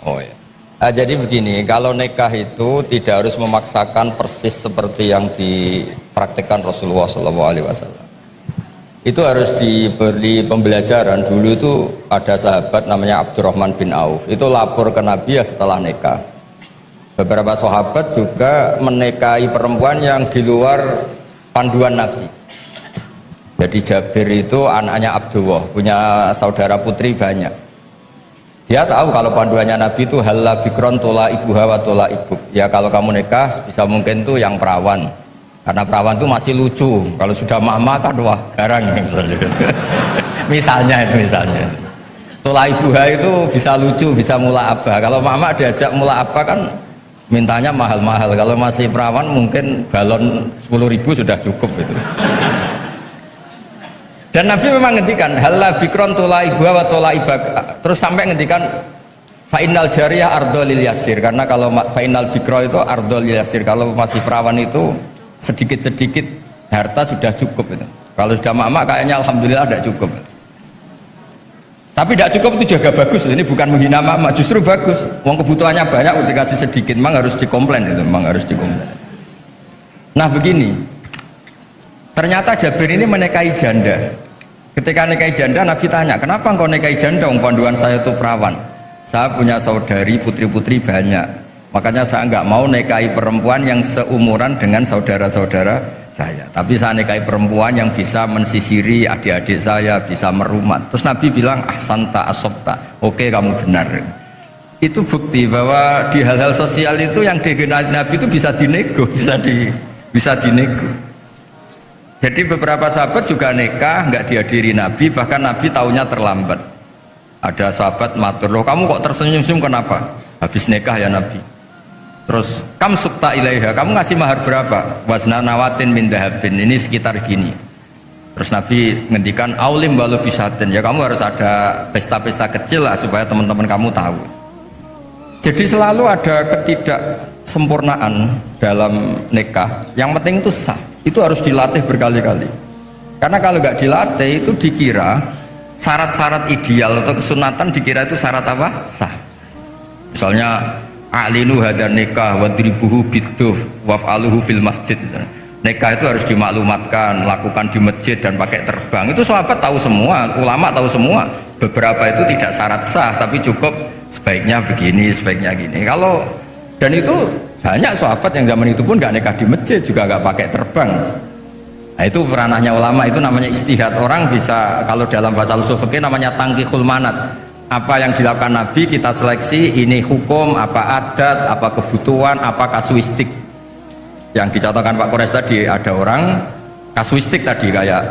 S4: Oh ya. Jadi begini, kalau nikah itu tidak harus memaksakan persis seperti yang dipraktikkan Rasulullah SAW. Itu harus diberi pembelajaran. Dulu itu ada sahabat namanya Abdurrahman bin Auf. Itu lapor ke Nabi ya setelah nikah. Beberapa sahabat juga menikahi perempuan yang di luar panduan Nabi. Jadi Jabir itu anaknya Abdullah, punya saudara putri banyak. Dia tahu kalau panduannya Nabi itu halla bikron tola ibuha wa tola ibuk. Ya kalau kamu nikah bisa mungkin tuh yang perawan. Karena perawan tuh masih lucu. Kalau sudah mama kan wah garang misalnya itu misalnya. Tola ibuha itu bisa lucu, bisa mula abah. Kalau mama diajak mula abah kan mintanya mahal-mahal. Kalau masih perawan mungkin balon 10.000 sudah cukup itu. Dan Nabi memang ngendikan halla bikron tola ibuha wa tola ibak. Terus sampai ngendikan fainal jariyah ardolil yasir, karena kalau fainal bikro itu ardolil yasir, kalau masih perawan itu sedikit-sedikit harta sudah cukup itu. Kalau sudah mama kayaknya alhamdulillah tidak cukup. Tapi tidak cukup itu juga bagus. Ini bukan menghina mama, justru bagus. Uang kebutuhannya banyak, udah dikasih sedikit, memang harus dikomplain itu, memang harus dikomplain. Nah begini, ternyata Jabir ini menikahi janda. Ketika nikahi janda, Nabi tanya, kenapa engkau nikahi janda? Panduan saya itu perawan. Saya punya saudari, putri-putri banyak. Makanya saya nggak mau nikahi perempuan yang seumuran dengan saudara-saudara saya. Tapi saya nikahi perempuan yang bisa mensisiri adik-adik saya, bisa merumat. Terus Nabi bilang, ahsanta asobta. Oke, kamu benar. Itu bukti bahwa di hal-hal sosial itu yang dikenal Nabi itu bisa dinego, bisa dinego. Jadi beberapa sahabat juga nikah nggak dihadiri Nabi, bahkan Nabi taunya terlambat. Ada sahabat matur, loh kamu kok tersenyum-senyum kenapa? Habis nikah ya Nabi. Terus kam sukta ilaiha, kamu ngasih mahar berapa? Wasna nawatin min dahabin, ini sekitar gini. Terus Nabi ngendikan aulim walau bisatin, ya kamu harus ada pesta-pesta kecil lah supaya teman-teman kamu tahu. Jadi selalu ada ketidaksempurnaan dalam nikah. Yang penting itu sah. Itu harus dilatih berkali-kali. Karena kalau nggak dilatih itu dikira syarat-syarat ideal atau kesunatan dikira itu syarat apa? Sah. Misalnya a'linu hadar nikah wadribuhu biduf waf'aluhu fil masjid. Nikah itu harus dimaklumatkan, lakukan di masjid dan pakai terbang. Itu sahabat tahu semua, ulama tahu semua. Beberapa itu tidak syarat sah, tapi cukup sebaiknya begini, sebaiknya gini. Dan itu banyak sahabat yang zaman itu pun nggak nikah di masjid, juga nggak pakai terbang. Nah itu ranahnya ulama, itu namanya istihad. Orang bisa, kalau dalam bahasa usul fikih namanya tangkihul manat. Apa yang dilakukan Nabi kita seleksi, ini hukum, apa adat, apa kebutuhan, apa kasuistik. Yang dicontohkan Pak Quraisy tadi, ada orang kasuistik tadi, kayak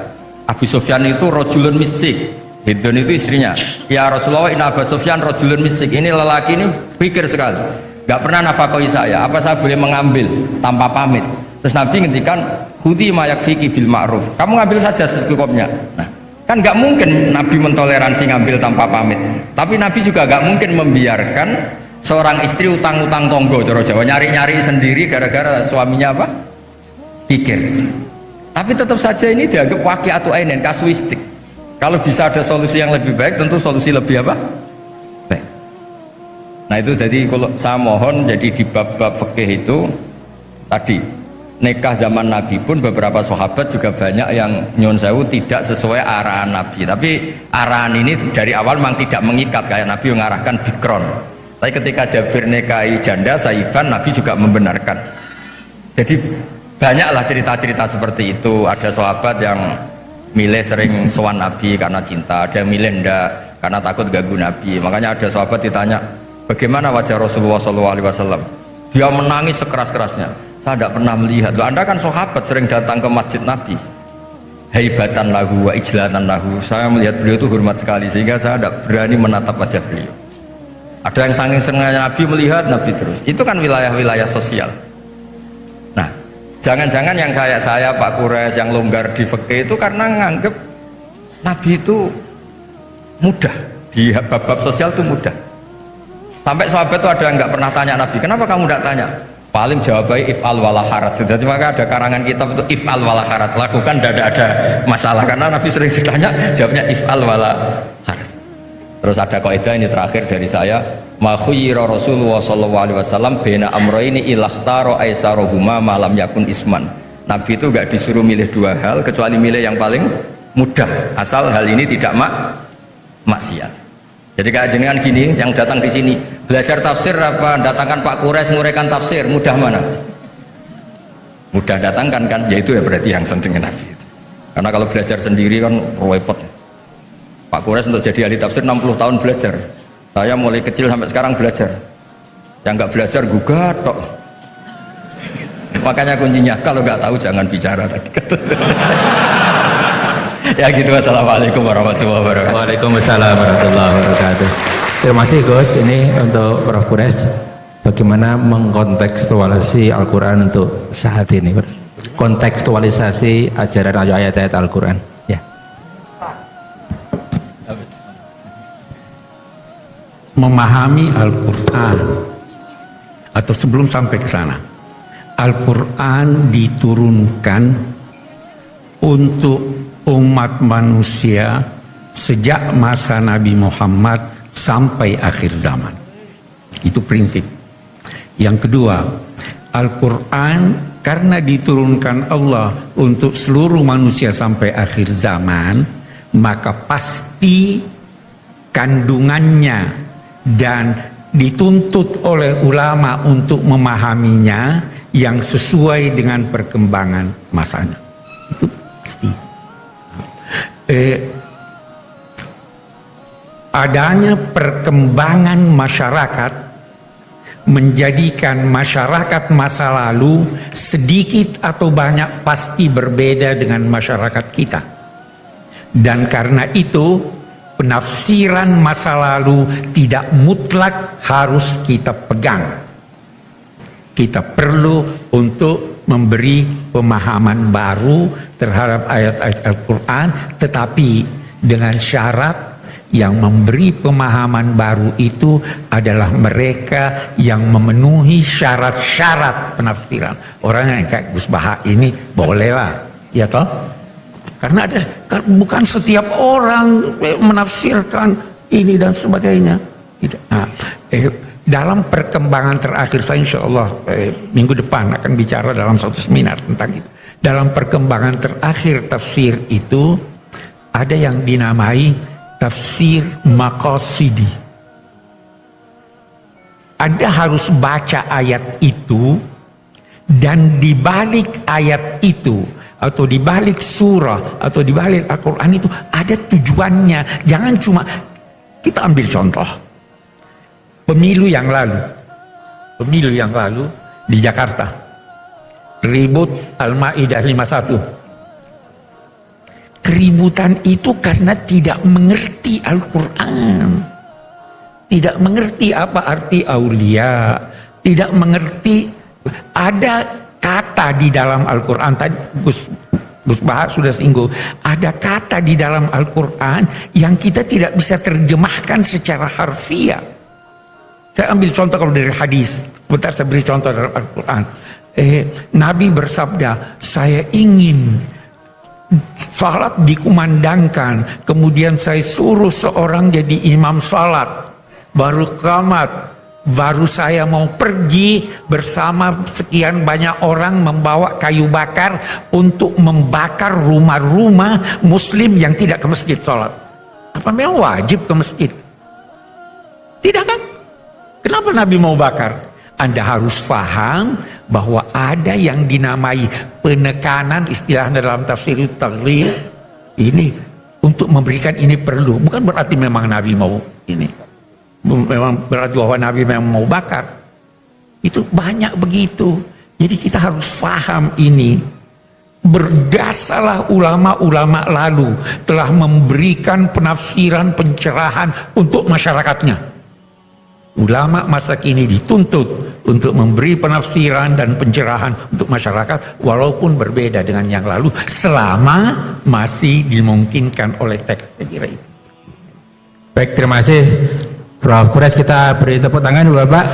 S4: Abu Sufyan itu rojulun misik, Hindun itu istrinya, ya Rasulullah ini Abu Sufyan rojulun misik, ini lelaki ini pikir sekali, gak pernah nafkahi saya, apa saya boleh mengambil tanpa pamit? Terus Nabi ngendikan khudi ma yakfiki bil ma'ruf, kamu ngambil saja secukupnya. Nah, kan gak mungkin Nabi mentoleransi ngambil tanpa pamit, tapi Nabi juga gak mungkin membiarkan seorang istri utang-utang tonggo, cara Jawa, nyari-nyari sendiri gara-gara suaminya apa? Pikir. Tapi tetap saja ini dianggap waqi'atu ainin, kasuistik. Kalau bisa ada solusi yang lebih baik, tentu solusi lebih apa? Baik. Nah itu jadi kalau saya mohon, jadi di bab-bab fikih itu tadi nikah zaman Nabi pun beberapa sahabat juga banyak yang nyun sewu tidak sesuai arahan Nabi. Tapi arahan ini dari awal memang tidak mengikat, kayak Nabi mengarahkan bikron. Tapi ketika Jabir nikahi janda saiban, Nabi juga membenarkan. Jadi banyaklah cerita-cerita seperti itu. Ada sahabat yang milih sering sowan Nabi karena cinta, ada yang milih enggak karena takut ganggu Nabi. Makanya ada sahabat ditanya, bagaimana wajah Rasulullah SAW? Dia menangis sekeras-kerasnya. Saya tidak pernah melihat. Loh, Anda kan sahabat sering datang ke masjid Nabi. Haibatan lahu wa ijlatan lahu. Saya melihat beliau itu hormat sekali sehingga saya tidak berani menatap wajah beliau. Ada yang saking senangnya Nabi melihat Nabi terus. Itu kan wilayah-wilayah sosial. Nah, jangan-jangan yang kayak saya Pak Quraisy yang longgar di fikih itu karena nganggep Nabi itu mudah, di bab-bab sosial itu mudah. Sampai sahabat itu ada yang nggak pernah tanya Nabi, kenapa kamu nggak tanya? Paling jawabannya if'al wala harat. Jadi maka ada karangan kitab itu if'al wala harat, lakukan, tidak ada masalah. Karena Nabi sering ditanya, jawabnya if'al wala harat. Terus ada kaidah ini terakhir dari saya, ma khuyira Rasulullah sallallahu alaihi wasallam baina amrayni ilakhtara aisarohuma malam yakun isman. Nabi itu enggak disuruh milih dua hal kecuali milih yang paling mudah, asal hal ini tidak maksiat. Jadi kayak jenengan gini yang datang di sini, belajar tafsir apa datangkan Pak Quraisy nguraikan tafsir, mudah mana? Mudah datangkan kan, yaitu ya berarti yang sentingnya Nabi itu. Karena kalau belajar sendiri kan repot. Pak Quraisy untuk jadi ahli tafsir 60 tahun belajar. Saya mulai kecil sampai sekarang belajar. Yang nggak belajar gugat tok. Makanya kuncinya kalau nggak tahu jangan bicara tadi. Ya gitu. Wassalamualaikum warahmatullahi wabarakatuh.
S2: Waalaikumsalam warahmatullahi wabarakatuh. Terima kasih Gus. Ini untuk Prof. Quraisy, bagaimana mengkontekstualisasi Al-Quran untuk saat ini, kontekstualisasi ajaran ayat-ayat Al-Quran. Ya.
S5: Memahami Al-Quran, atau sebelum sampai ke sana, Al-Quran diturunkan untuk umat manusia sejak masa Nabi Muhammad sampai akhir zaman. Itu prinsip. Yang kedua, Al-Quran karena diturunkan Allah untuk seluruh manusia sampai akhir zaman, maka pasti kandungannya dan dituntut oleh ulama untuk memahaminya yang sesuai dengan perkembangan masanya. Itu pasti. Adanya perkembangan masyarakat menjadikan masyarakat masa lalu sedikit atau banyak pasti berbeda dengan masyarakat kita. Dan karena itu penafsiran masa lalu tidak mutlak harus kita pegang. Kita perlu untuk memberi pemahaman baru terhadap ayat-ayat Al-Quran, tetapi dengan syarat yang memberi pemahaman baru itu adalah mereka yang memenuhi syarat-syarat penafsiran. Orang yang kayak Gus Baha ini bolehlah, ya toh? Karena bukan setiap orang menafsirkan ini dan sebagainya. Nah, dalam perkembangan terakhir saya insya Allah minggu depan akan bicara dalam satu seminar tentang itu. Dalam perkembangan terakhir tafsir itu ada yang dinamai tafsir maqasidi. Anda harus baca ayat itu dan di balik ayat itu atau di balik surah atau di balik Al-Quran itu ada tujuannya. Jangan cuma, kita ambil contoh pemilu yang lalu di Jakarta, ribut Al-Maidah 51. Keributan itu karena tidak mengerti Al-Quran, tidak mengerti apa arti aulia, tidak mengerti ada kata di dalam Al-Quran. Tadi Gus Baha sudah singgung, ada kata di dalam Al-Quran yang kita tidak bisa terjemahkan secara harfiah. Saya ambil contoh kalau dari hadis, bentar saya beri contoh dalam Al-Quran. Nabi bersabda, saya ingin salat dikumandangkan, kemudian saya suruh seorang jadi imam salat, baru qamat, baru saya mau pergi bersama sekian banyak orang membawa kayu bakar untuk membakar rumah-rumah muslim yang tidak ke masjid salat. Apa memang wajib ke masjid? Tidak kan? Kenapa Nabi mau bakar? Anda harus paham bahwa ada yang dinamai penekanan, istilah dalam tafsir taglid ini untuk memberikan ini perlu. Bukan berarti memang Nabi mau ini. Memang berarti bahwa Nabi memang mau bakar. Itu banyak begitu. Jadi kita harus paham ini. Berdasarlah ulama-ulama lalu telah memberikan penafsiran, pencerahan untuk masyarakatnya. Ulama masa kini dituntut untuk memberi penafsiran dan pencerahan untuk masyarakat walaupun berbeda dengan yang lalu selama masih dimungkinkan oleh teks. Saya kira itu.
S2: Baik, terima kasih Prof. Quraisy, kita beri tepuk tangan Bapak.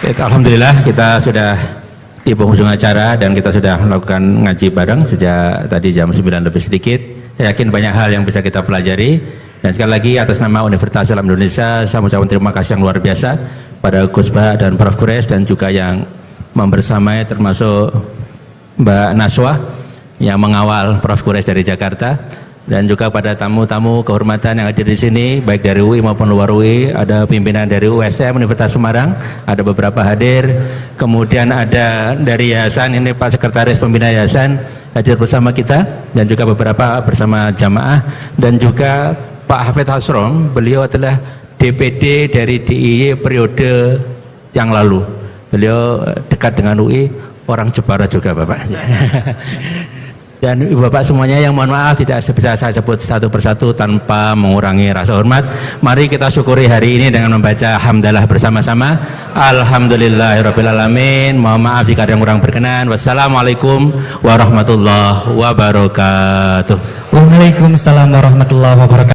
S2: Alhamdulillah kita sudah di penghujung acara dan kita sudah melakukan ngaji bareng sejak tadi jam 9 lebih sedikit. Saya yakin banyak hal yang bisa kita pelajari. Dan sekali lagi atas nama Universitas Islam Indonesia saya mengucapkan terima kasih yang luar biasa pada Gus Baha dan Prof. Quraisy dan juga yang membersamai termasuk Mbak Naswa yang mengawal Prof. Quraisy dari Jakarta, dan juga pada tamu-tamu kehormatan yang hadir di sini baik dari UI maupun luar UI. Ada pimpinan dari USM Universitas Semarang, ada beberapa hadir, kemudian ada dari Yayasan, ini Pak Sekretaris Pembina Yayasan hadir bersama kita, dan juga beberapa bersama jamaah, dan juga Pak Hafidz Hasrom, beliau adalah DPD dari DIY periode yang lalu. Beliau dekat dengan UI, orang Jepara juga Bapak. Dan Ibu Bapak semuanya yang mohon maaf tidak bisa saya sebut satu persatu tanpa mengurangi rasa hormat. Mari kita syukuri hari ini dengan membaca hamdalah bersama-sama. Alhamdulillahirrabbilalamin. Mohon maaf jika ada yang kurang berkenan. Wassalamualaikum warahmatullahi wabarakatuh.
S9: Waalaikumsalam warahmatullahi wabarakatuh.